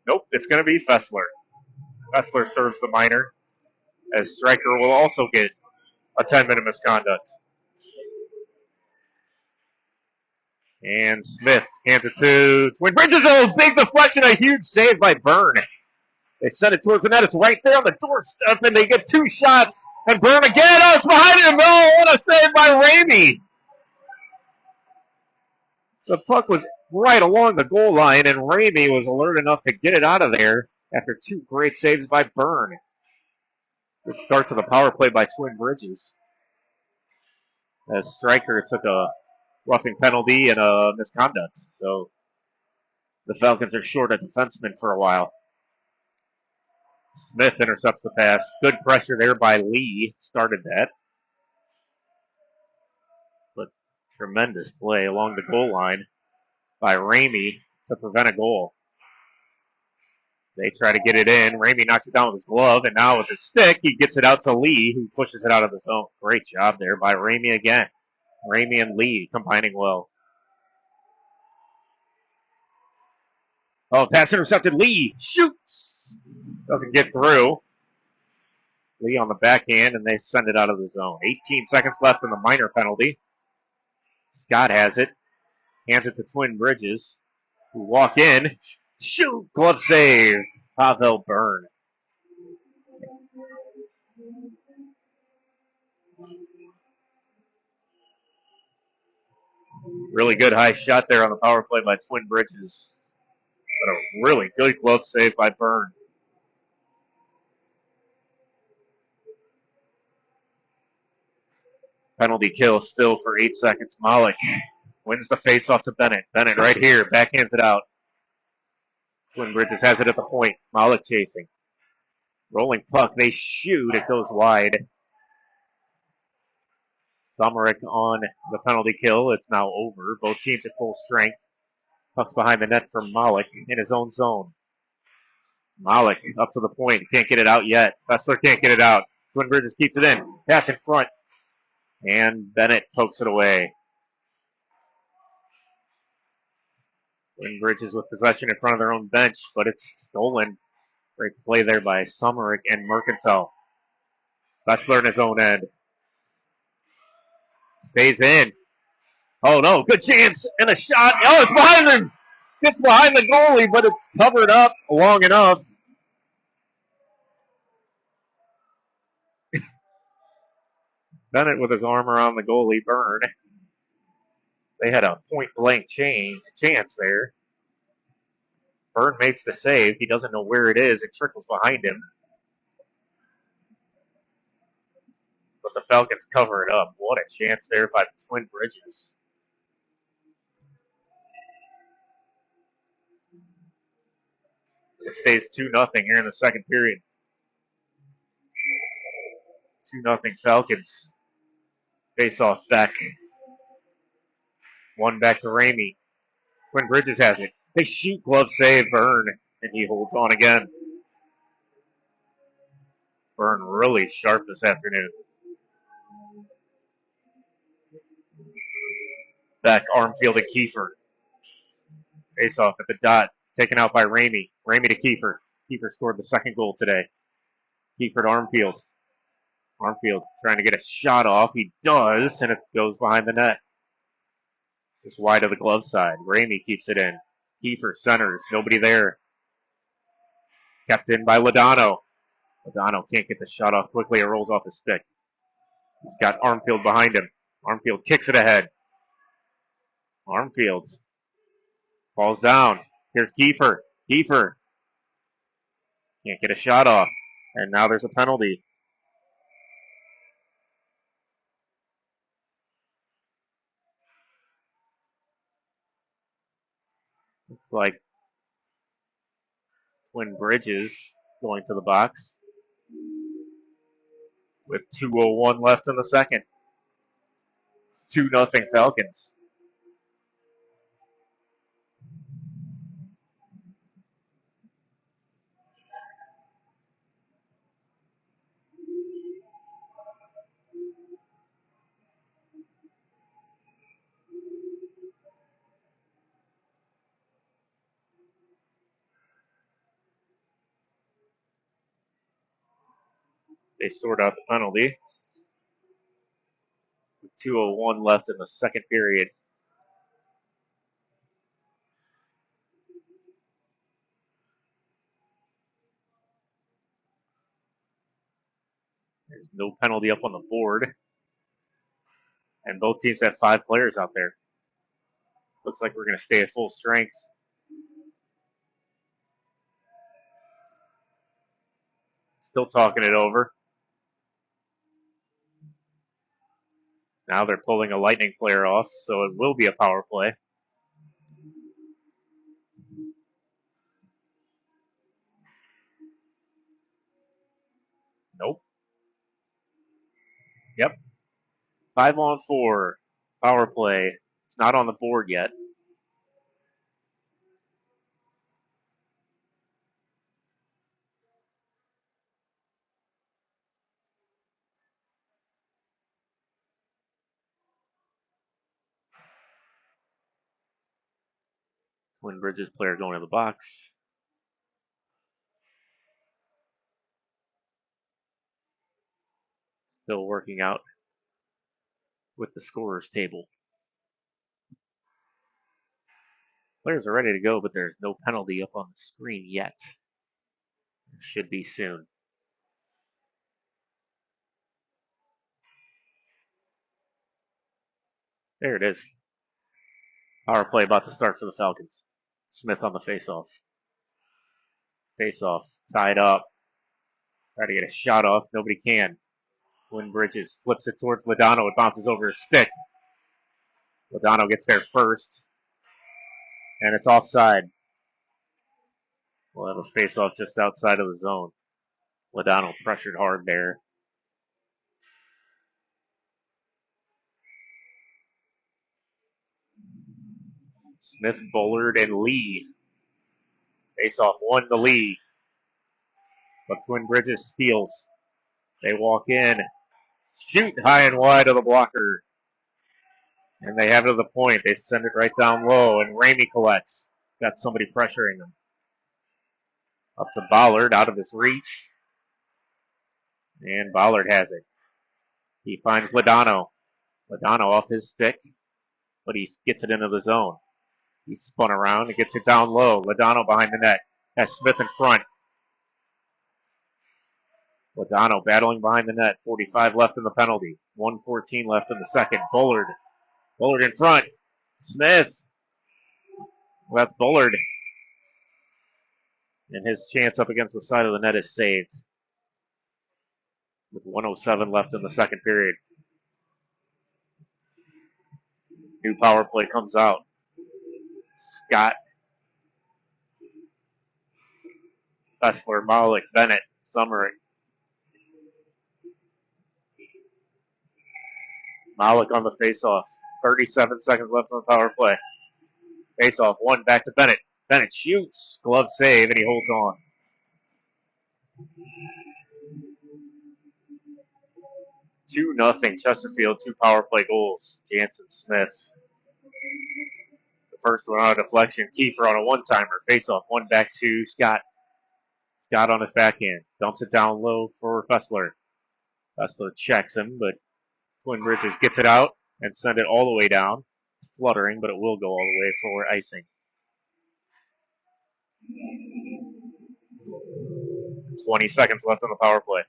Nope, it's going to be Fessler. Fessler serves the minor, as Striker will also get a 10-minute misconduct. And Smith hands it to Twin Bridges. Oh, big deflection, a huge save by Byrne. They send it towards the net. It's right there on the doorstep, and they get two shots. And Byrne again. Oh, it's behind him. Oh, what a save by Ramey. The puck was right along the goal line, and Ramey was alert enough to get it out of there after two great saves by Byrne. Good start to the power play by Twin Bridges, as Striker took a roughing penalty and a misconduct. So the Falcons are short a defenseman for a while. Smith intercepts the pass. Good pressure there by Lee. Started that. But tremendous play along the goal line by Ramey to prevent a goal. They try to get it in. Ramey knocks it down with his glove, and now with his stick, he gets it out to Lee, who pushes it out of the zone. Great job there by Ramey again. Ramey and Lee combining well. Oh, pass intercepted. Lee shoots. Doesn't get through. Lee on the backhand, and they send it out of the zone. 18 seconds left in the minor penalty. Scott has it. Hands it to Twin Bridges, who walk in. Shoot! Glove save. Pavel Byrne. Really good high shot there on the power play by Twin Bridges. But a really good glove save by Byrne. Penalty kill still for 8 seconds. Malik wins the face-off to Bennett. Bennett right here. Backhands it out. Twin Bridges has it at the point. Malik chasing. Rolling puck. They shoot. It goes wide. Sumerick on the penalty kill. It's now over. Both teams at full strength. Puck's behind the net for Malik in his own zone. Malik up to the point. Can't get it out yet. Fessler can't get it out. Twin Bridges keeps it in. Pass in front. And Bennett pokes it away. Twin Bridges with possession in front of their own bench, but it's stolen. Great play there by Sumerick and Mercantile. Fessler in his own end. Stays in. Oh no, good chance and a shot. Oh, it's behind him. Gets behind the goalie, but it's covered up long enough. Bennett with his arm around the goalie, Byrne. They had a point-blank chance there. Byrne makes the save. He doesn't know where it is. It trickles behind him. But the Falcons cover it up. What a chance there by the Twin Bridges. It stays 2-0 here in the second period. 2-0 Falcons. Face off back. One back to Ramey. Twin Bridges has it. They shoot, glove save, Byrne, and he holds on again. Byrne really sharp this afternoon. Back, Armfield and Kiefer. Face off at the dot. Taken out by Ramey. Ramey to Kiefer. Kiefer scored the second goal today. Kiefer to Armfield. Armfield trying to get a shot off. He does, and it goes behind the net. Just wide of the glove side. Ramey keeps it in. Kiefer centers. Nobody there. Kept in by Lodano. Lodano can't get the shot off quickly. It rolls off his stick. He's got Armfield behind him. Armfield kicks it ahead. Armfield falls down. Here's Kiefer. Kiefer can't get a shot off. And now there's a penalty. Looks like Twin Bridges going to the box with 2:01 left in the second. 2-0 Falcons. They sort out the penalty with 2:01 left in the second period. There's no penalty up on the board. And both teams have 5 players out there. Looks like we're going to stay at full strength. Still talking it over. Now they're pulling a Lightning player off, so it will be a power play. Nope. Yep. 5-on-4 power play. It's not on the board yet. Twin Bridges player going in the box. Still working out with the scorer's table. Players are ready to go, but there's no penalty up on the screen yet. It should be soon. There it is. Power play about to start for the Falcons. Smith on the faceoff. Faceoff tied up. Try to get a shot off. Nobody can. Twin Bridges flips it towards Lodano. It bounces over his stick. Lodano gets there first. And it's offside. We'll have a face-off just outside of the zone. Lodano pressured hard there. Smith, Bullard, and Lee. Face-off 1 to Lee. But Twin Bridges steals. They walk in. Shoot high and wide of the blocker. And they have it to the point. They send it right down low, and Ramey collects. He's got somebody pressuring him. Up to Ballard, out of his reach. And Ballard has it. He finds Lodano. Lodano off his stick, but he gets it into the zone. He spun around and gets it down low. Lodano behind the net. Has Smith in front. Lodano battling behind the net. 45 left in the penalty. 1:14 left in the second. Bullard. Bullard in front. Smith. Well, that's Bullard. And his chance up against the side of the net is saved. With 1:07 left in the second period. New power play comes out. Scott. Fessler, Malik, Bennett, Summering. Malik on the faceoff. 37 seconds left on the power play. Faceoff, 1 back to Bennett. Bennett shoots. Glove save, and he holds on. 2-0 Chesterfield, 2 power play goals. Jansen Smith. The first one on a deflection. Kiefer on a one-timer. Faceoff, 1 back to Scott. Scott on his backhand. Dumps it down low for Fessler. Fessler checks him, but Twin Bridges gets it out and send it all the way down. It's fluttering, but it will go all the way for icing. 20 seconds left on the power play.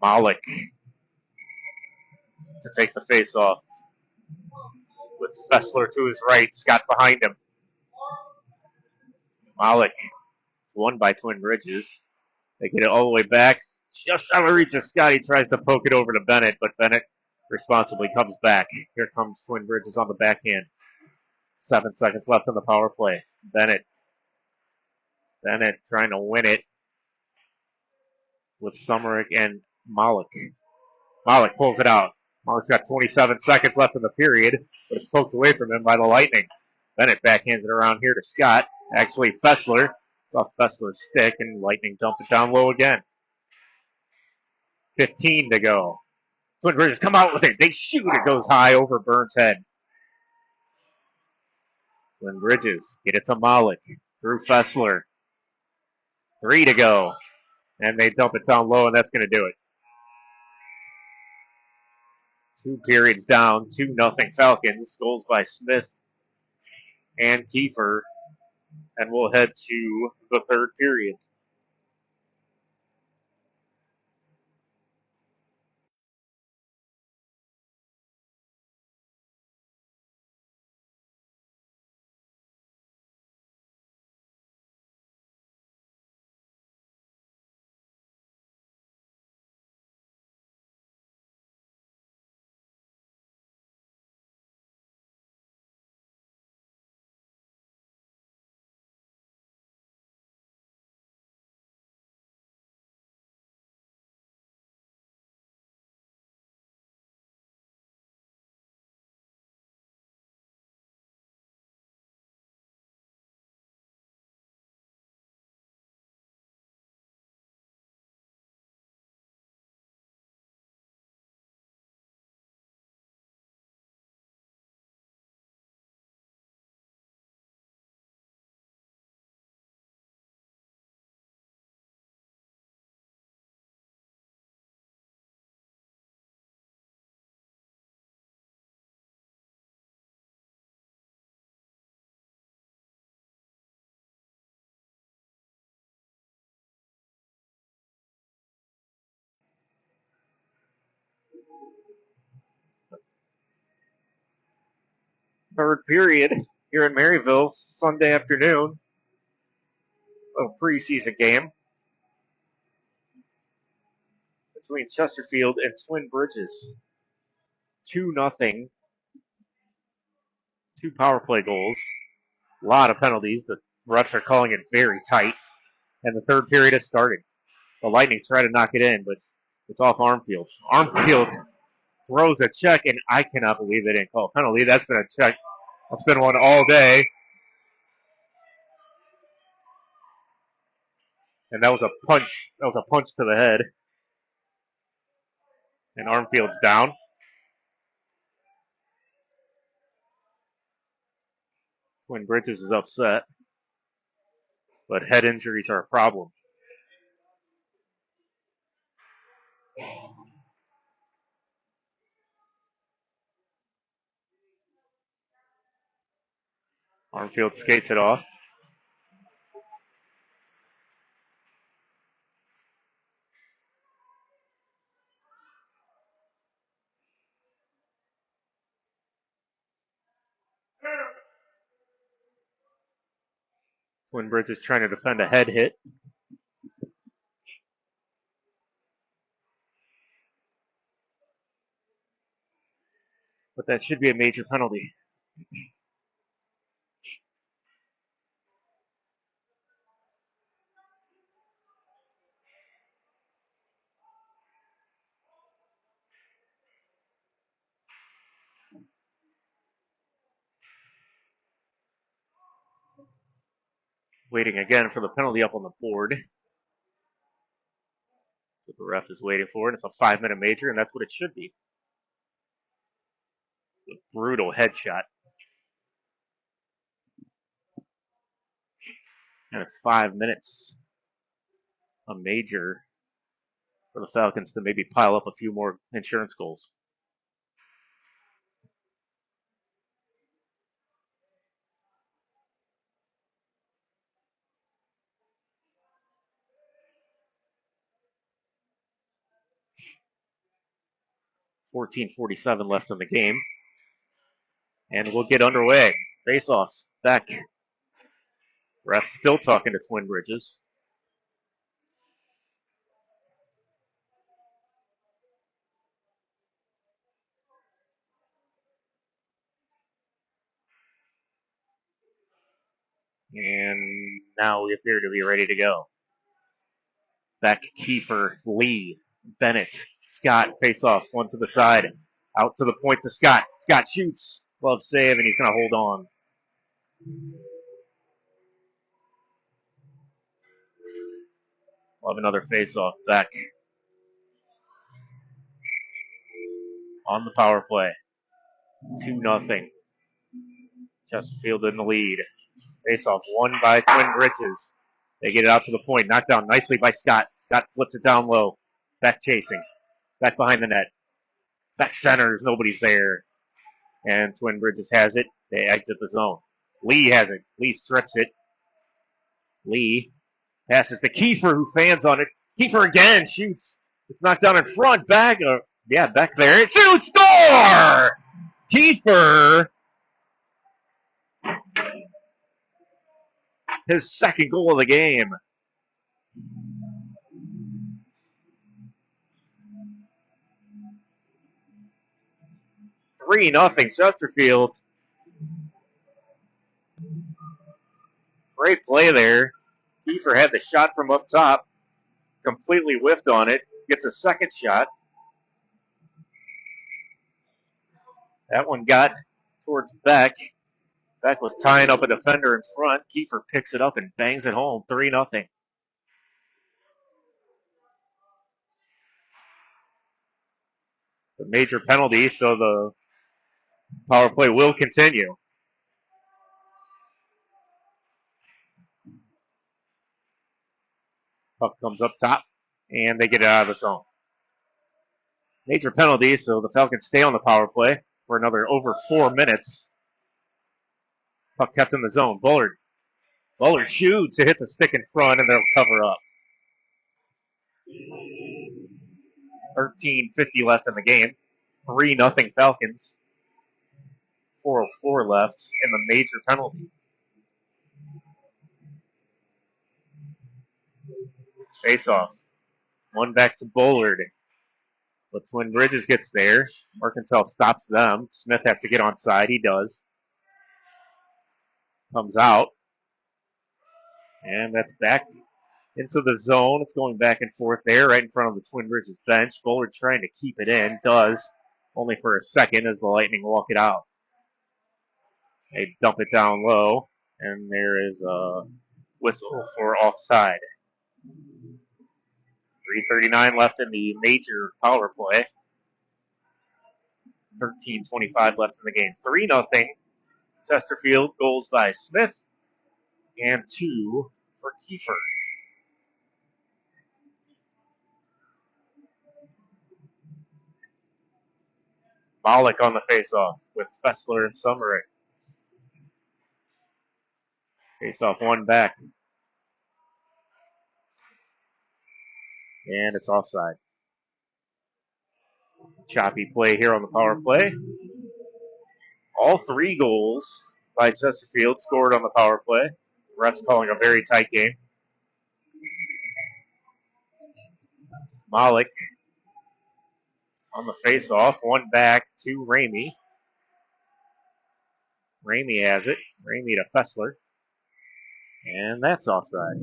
Malik to take the face off with Fessler to his right, Scott behind him. Malik is won by Twin Bridges. They get it all the way back. Just out of reach of Scott. He tries to poke it over to Bennett, but Bennett responsibly comes back. Here comes Twin Bridges on the backhand. 7 seconds left on the power play. Bennett trying to win it with Summerick and Malik. Malik pulls it out. Malik's got 27 seconds left in the period, but it's poked away from him by the Lightning. Bennett backhands it around here to Scott. Actually, Fessler. It's off Fessler's stick, and Lightning dump it down low again. 15 to go. Twin Bridges come out with it. They shoot. It goes high over Burns' head. Twin Bridges get it to Malik through Fessler. 3 to go. And they dump it down low, and that's going to do it. 2 periods down, 2-0 Falcons. Goals by Smith and Kiefer. And we'll head to the third period. Third period here in Maryville, Sunday afternoon. A preseason game between Chesterfield and Twin Bridges. 2-0. 2 power play goals. A lot of penalties. The refs are calling it very tight. And the third period has started. The Lightning try to knock it in, but it's off Armfield. Armfield throws a check, and I cannot believe they didn't call a penalty. That's been a check. That's been one all day. And that was a punch. That was a punch to the head. And Armfield's down. Twin Bridges is upset. But head injuries are a problem. Armfield skates it off. Twin Bridges trying to defend a head hit. But that should be a major penalty. Waiting again for the penalty up on the board. That's what the ref is waiting for, and it's a 5-minute major, and that's what it should be. Brutal headshot. And it's 5 minutes. A major for the Falcons to maybe pile up a few more insurance goals. .47 left in the game. And we'll get underway. Face off. Back. Ref still talking to Twin Bridges. And now we appear to be ready to go. Back Kiefer, Lee, Bennett, Scott, face off, one to the side. Out to the point to Scott. Scott shoots. Glove save, and he's going to hold on. We'll have another face off. Back on the power play. 2-0. Chesterfield in the lead. Face off, won by Twin Bridges. They get it out to the point. Knocked down nicely by Scott. Scott flips it down low. Back chasing. Back behind the net. Back centers. Nobody's there. And Twin Bridges has it. They exit the zone. Lee has it. Lee strips it. Lee passes to Kiefer, who fans on it. Kiefer again shoots. It's knocked down in front. Back there. It shoots. Score! Kiefer. His second goal of the game. $3-0 Chesterfield. Great play there. Kiefer had the shot from up top. Completely whiffed on it. Gets a second shot. That one got towards Beck. Beck was tying up a defender in front. Kiefer picks it up and bangs it home. 3-0. It's a major penalty, so the power play will continue. Puck comes up top, and they get it out of the zone. Major penalty, so the Falcons stay on the power play for another over 4 minutes. Puck kept in the zone. Bullard shoots. It hits a stick in front, and they'll cover up. 13:50 left in the game. 3-0 Falcons. 4:04 left in the major penalty. Face off. One back to Bullard. But Twin Bridges gets there. Arkansas stops them. Smith has to get on side. He does. Comes out. And that's back into the zone. It's going back and forth there right in front of the Twin Bridges bench. Bullard trying to keep it in. Does. Only for a second as the Lightning walk it out. They dump it down low. And there is a whistle for offside. 3:39 left in the major power play. 13:25 left in the game. 3-0 Chesterfield. Goals by Smith and 2 for Kiefer. Malik on the face-off with Fessler and Summeray. Face-off one back. And it's offside. Choppy play here on the power play. All 3 goals by Chesterfield scored on the power play. Refs calling a very tight game. Malik on the face-off. One back to Ramey. Ramey has it. Ramey to Fessler. And that's offside.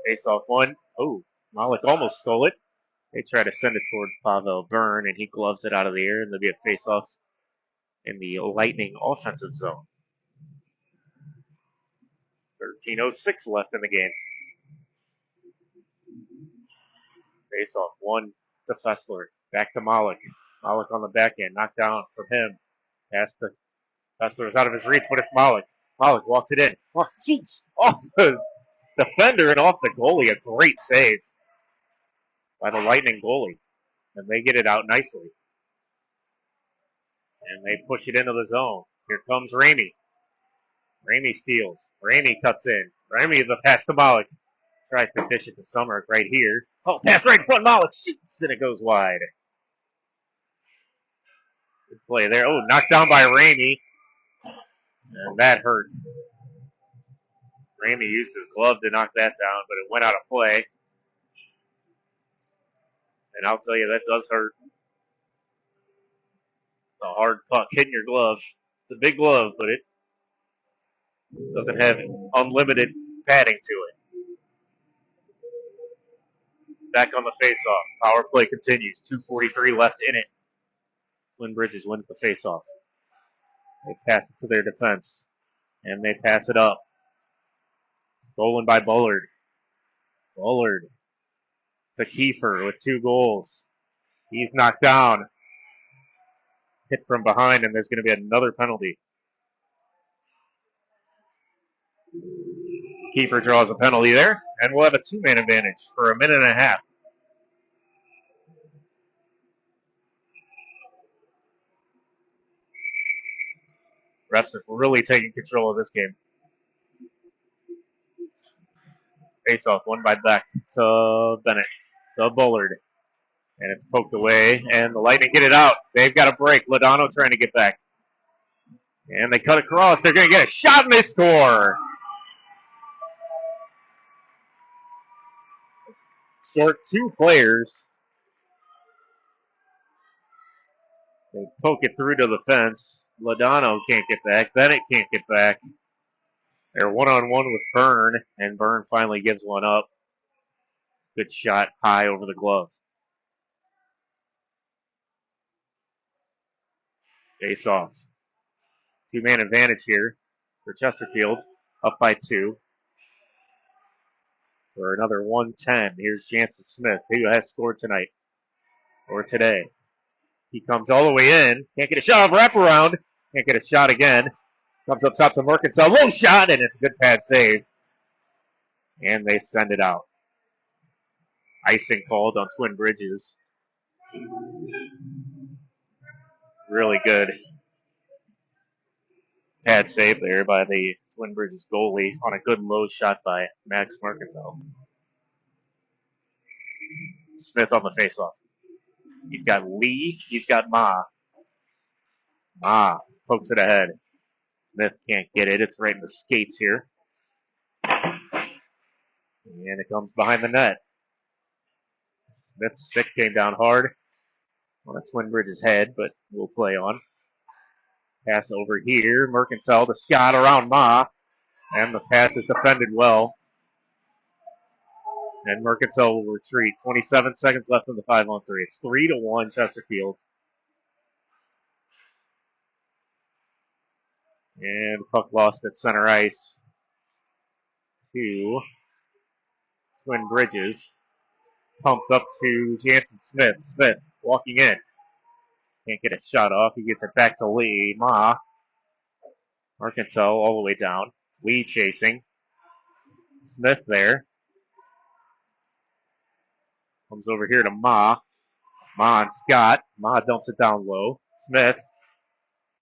Face-off one. Oh, Malik almost stole it. They try to send it towards Pavel Byrne, and he gloves it out of the air, and there'll be a face-off in the Lightning offensive zone. 13:06 left in the game. Face off, one to Fessler. Back to Malik. Malik on the back end. Knocked down from him. Pass to Fessler is out of his reach, but it's Malik. Malik walks it in. Shoots off the defender and off the goalie. A great save by the Lightning goalie. And they get it out nicely. And they push it into the zone. Here comes Ramey. Ramey steals. Ramey cuts in. Ramey the pass to Malik. Tries to dish it to Summer right here. Oh, pass right in front. Malik shoots and it goes wide. Good play there. Oh, knocked down by Ramey. And that hurt. Ramey used his glove to knock that down, but it went out of play. And I'll tell you, that does hurt. It's a hard puck hitting your glove. It's a big glove, but it doesn't have unlimited padding to it. Back on the face-off. Power play continues. 2:43 left in it. Twin Bridges wins the face-off. They pass it to their defense. And they pass it up. Stolen by Bullard. Bullard to Kiefer with 2 goals. He's knocked down. Hit from behind, and there's going to be another penalty. Kiefer draws a penalty there, and we'll have a 2-man advantage for a minute and a half. Refs have really taken control of this game. Face-off, won by Beck to Bennett to Bullard. And it's poked away, and the Lightning get it out. They've got a break. Lodano trying to get back. And they cut across. They're going to get a shot, and they score. Short 2 players. They poke it through to the fence. Lodano can't get back. Bennett can't get back. They're one-on-one with Byrne, and Byrne finally gives one up. Good shot high over the glove. Face off. 2-man advantage here for Chesterfield. Up by 2. For another 1:10. Here's Jansen Smith, who has scored tonight. Or today. He comes all the way in. Can't get a shot off wraparound. Can't get a shot again. Comes up top to Mercantile. Low shot, and it's a good pad save. And they send it out. Icing called on Twin Bridges. Really good pad save there by the Twin Bridges goalie on a good low shot by Max Mercantile. Smith on the faceoff. He's got Lee. He's got Ma. Ma pokes it ahead. Smith can't get it. It's right in the skates here. And it comes behind the net. Smith's stick came down hard on a Twin Bridges head, but we'll play on. Pass over here. Mercantile to Scott around Ma. And the pass is defended well. And Mercantile will retreat. 27 seconds left in the 5-on-3. It's 3-1 Chesterfield. And puck lost at center ice to Twin Bridges. Pumped up to Jansen Smith. Smith walking in. Can't get a shot off. He gets it back to Lee. Ma. Mercantile all the way down. Lee chasing. Smith there. Comes over here to Ma. Ma and Scott. Ma dumps it down low. Smith.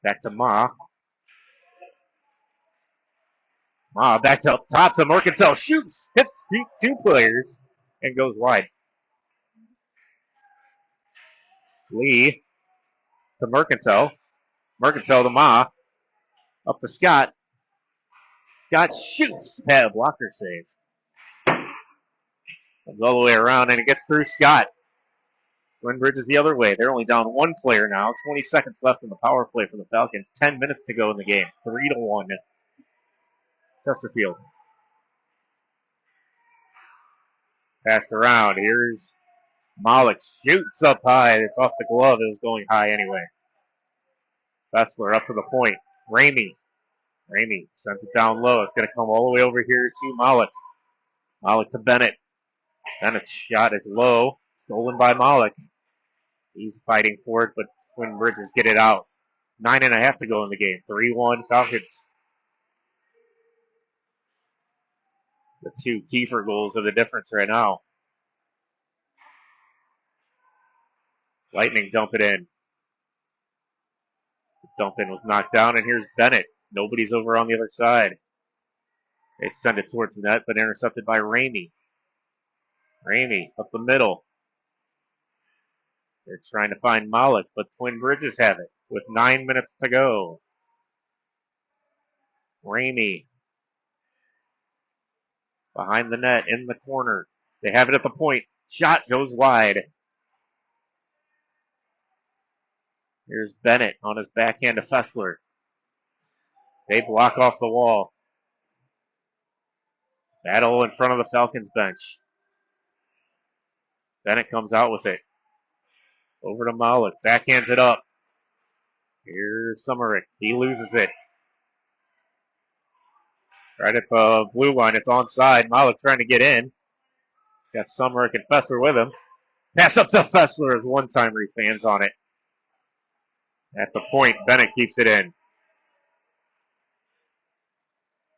Back to Ma. Ma back to up top to Mercantile. Shoots. Hits 2 players. And goes wide. Lee to Mercantile. Mercantile to Ma. Up to Scott. Scott shoots. Pad blocker save. Comes all the way around and it gets through Scott. Twin Bridges the other way. They're only down 1 player now. 20 seconds left in the power play for the Falcons. 10 minutes to go in the game. 3-1. Chesterfield. Passed around. Here's Malik. Shoots up high. It's off the glove. It was going high anyway. Fessler up to the point. Ramey Ramey sends it down low. It's going to come all the way over here to Malik. Malik to Bennett. Bennett's shot is low. Stolen by Malik. He's fighting for it, but Twin Bridges get it out. 9.5 to go in the game. 3-1 Falcons. The two Kiefer goals are the difference right now. Lightning dump it in. The dump in was knocked down, and here's Bennett. Nobody's over on the other side. They send it towards the net, but intercepted by Ramey. Ramey up the middle. They're trying to find Malik, but Twin Bridges have it with 9 minutes to go. Ramey behind the net in the corner. They have it at the point. Shot goes wide. Here's Bennett on his backhand to Fessler. They block off the wall. Battle in front of the Falcons bench. Bennett comes out with it. Over to Malik. Backhands it up. Here's Summerick. He loses it. Right at the blue line. It's onside. Malik trying to get in. Got Summerick and Fessler with him. Pass up to Fessler as one-timer. He fans on it. At the point, Bennett keeps it in.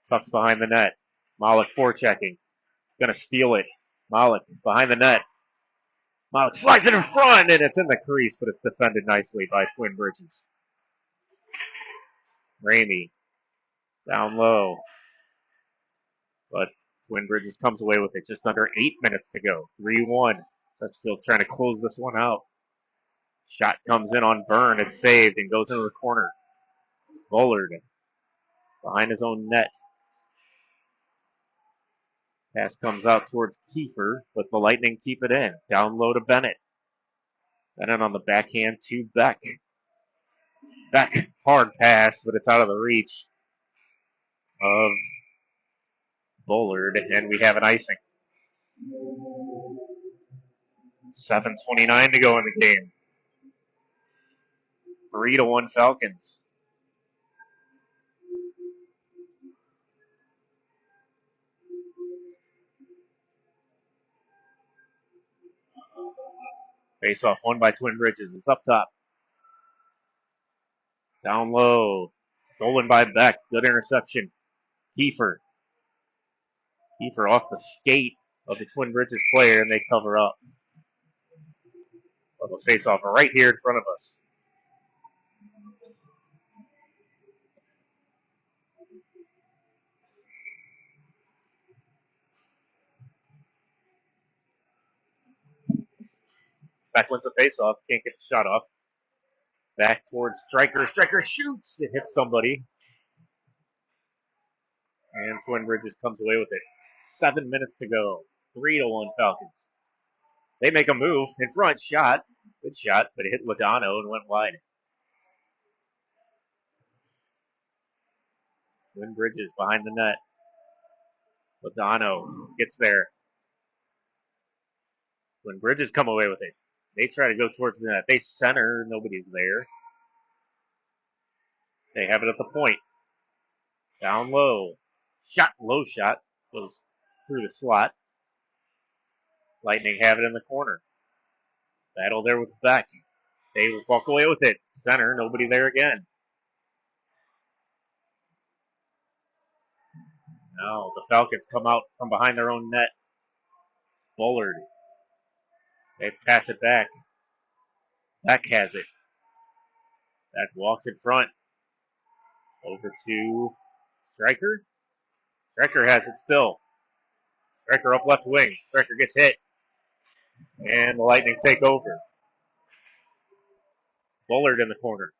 Tucks behind the net. Malik forechecking. He's going to steal it. Malik behind the net. Malik slides it in front, and it's in the crease, but it's defended nicely by Twin Bridges. Ramey down low. But Twin Bridges comes away with it. Just under 8 minutes to go. 3-1. Chesterfield trying to close this one out. Shot comes in on Byrne. It's saved and goes into the corner. Bullard behind his own net. Pass comes out towards Kiefer, but the Lightning keep it in. Down low to Bennett. Bennett on the backhand to Beck. Beck, hard pass, but it's out of the reach of Bullard, and we have an icing. 7:29 to go in the game. 3-1 Falcons. Face off won by Twin Bridges. It's up top. Down low. Stolen by Beck. Good interception. Kiefer. Kiefer off the skate of the Twin Bridges player, and they cover up. Of a face off right here in front of us. Beck wins the face-off. Can't get the shot off. Back towards Stryker. Stryker shoots. It hits somebody. And Twin Bridges comes away with it. 7 minutes to go. 3-1 Falcons. They make a move. In front. Shot. Good shot. But it hit Lodano and went wide. Twin Bridges behind the net. Lodano gets there. Twin Bridges come away with it. They try to go towards the net. They center. Nobody's there. They have it at the point. Down low. Shot. Low shot. Goes through the slot. Lightning have it in the corner. Battle there with Beck. They walk away with it. Center. Nobody there again. Now the Falcons come out from behind their own net. Bullard. They pass it back. Beck has it. Beck walks in front. Over to Stryker. Stryker has it still. Stryker up left wing. Stryker gets hit. And the Lightning take over. Bullard in the corner.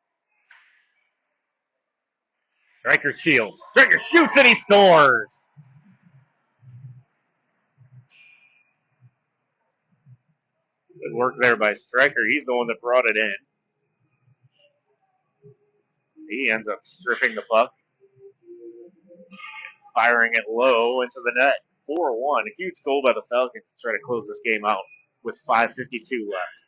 Stryker steals. Stryker shoots and he scores! Good work there by Stryker. He's the one that brought it in. He ends up stripping the puck. Firing it low into the net. 4-1. A huge goal by the Falcons to try to close this game out with 5:52 left.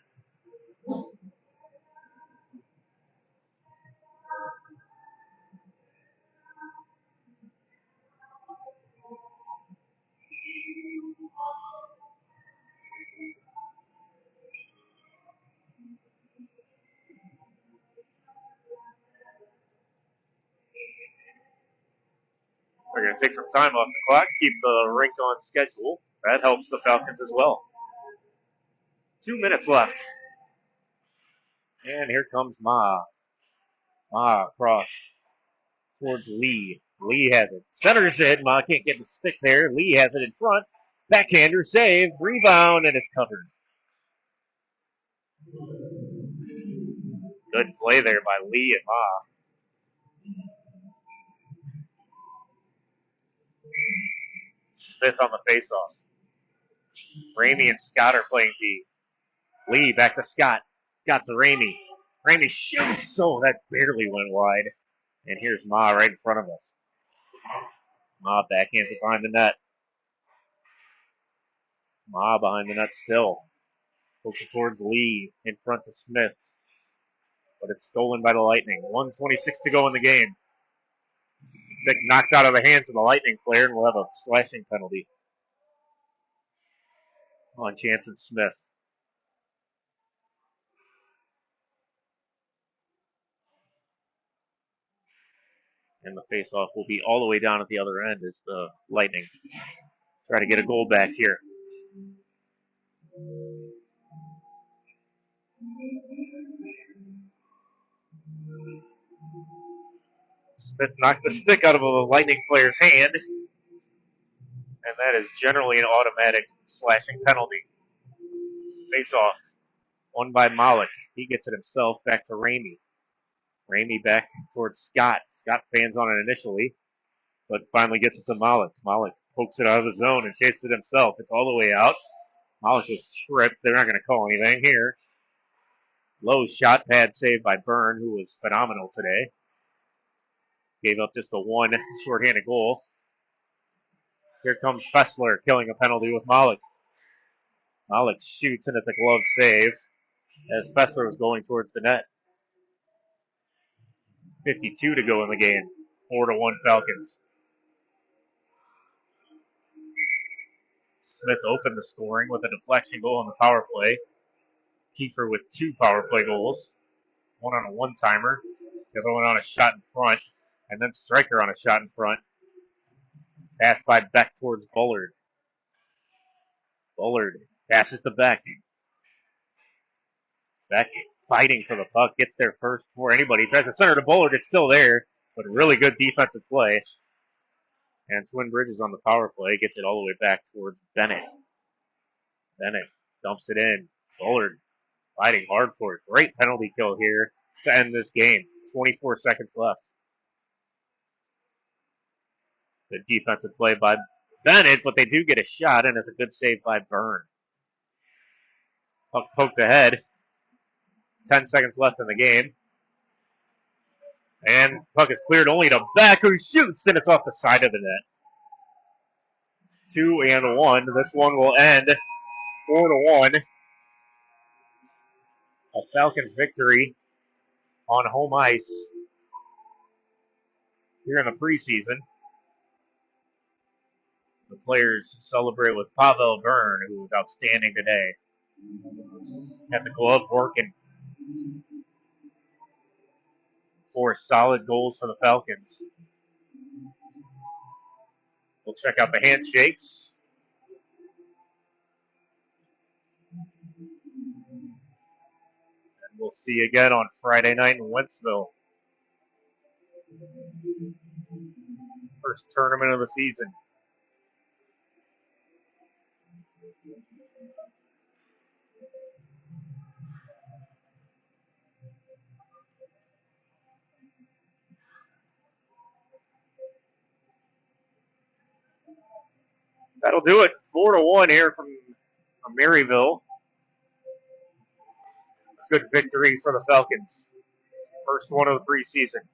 They're going to take some time off the clock, keep the rink on schedule. That helps the Falcons as well. 2 minutes left. And here comes Ma. Ma across towards Lee. Lee has it. Centers it. Ma can't get the stick there. Lee has it in front. Backhander save. Rebound, and it's covered. Good play there by Lee and Ma. Smith on the faceoff. Ramey and Scott are playing D. Lee back to Scott. Scott to Ramey. Ramey shoots. So that barely went wide. And here's Ma right in front of us. Ma backhands it behind the net. Ma behind the net still. Pokes it towards Lee in front to Smith. But it's stolen by the Lightning. 1:26 to go in the game. Stick knocked out of the hands of the Lightning player, and we'll have a slashing penalty on Jansen Smith. And the faceoff will be all the way down at the other end as the Lightning try to get a goal back here. Smith knocked the stick out of a Lightning player's hand. And that is generally an automatic slashing penalty. Face-off. Won by Malik. He gets it himself back to Ramey. Ramey back towards Scott. Scott fans on it initially, but finally gets it to Malik. Malik pokes it out of the zone and chases it himself. It's all the way out. Malik was tripped. They're not going to call anything here. Low shot pad saved by Byrne, who was phenomenal today. Gave up just the one shorthanded goal. Here comes Fessler killing a penalty with Malik. Malik shoots, and it's a glove save as Fessler was going towards the net. 52 to go in the game. 4-1 Falcons. Smith opened the scoring with a deflection goal on the power play. Kiefer with 2 power play goals. One on a one-timer. The other one on a shot in front. And then Stryker on a shot in front. Pass by Beck towards Bullard. Bullard passes to Beck. Beck fighting for the puck. Gets there first before anybody. Tries to center to Bullard. It's still there. But really good defensive play. And Twin Bridges on the power play. Gets it all the way back towards Bennett. Bennett dumps it in. Bullard fighting hard for it. Great penalty kill here to end this game. 24 seconds left. Good defensive play by Bennett, but they do get a shot, and it's a good save by Byrne. Puck poked ahead. 10 seconds left in the game. And puck is cleared only to Beck, who shoots, and it's off the side of the net. 2-1. This one will end 4-1. A Falcons victory on home ice here in the preseason. The players celebrate with Pavel Byrne, who was outstanding today. Had the glove working. 4 solid goals for the Falcons. We'll check out the handshakes. And we'll see you again on Friday night in Wentzville. First tournament of the season. That'll do it. 4-1 here from Maryville. Good victory for the Falcons. First one of the preseason.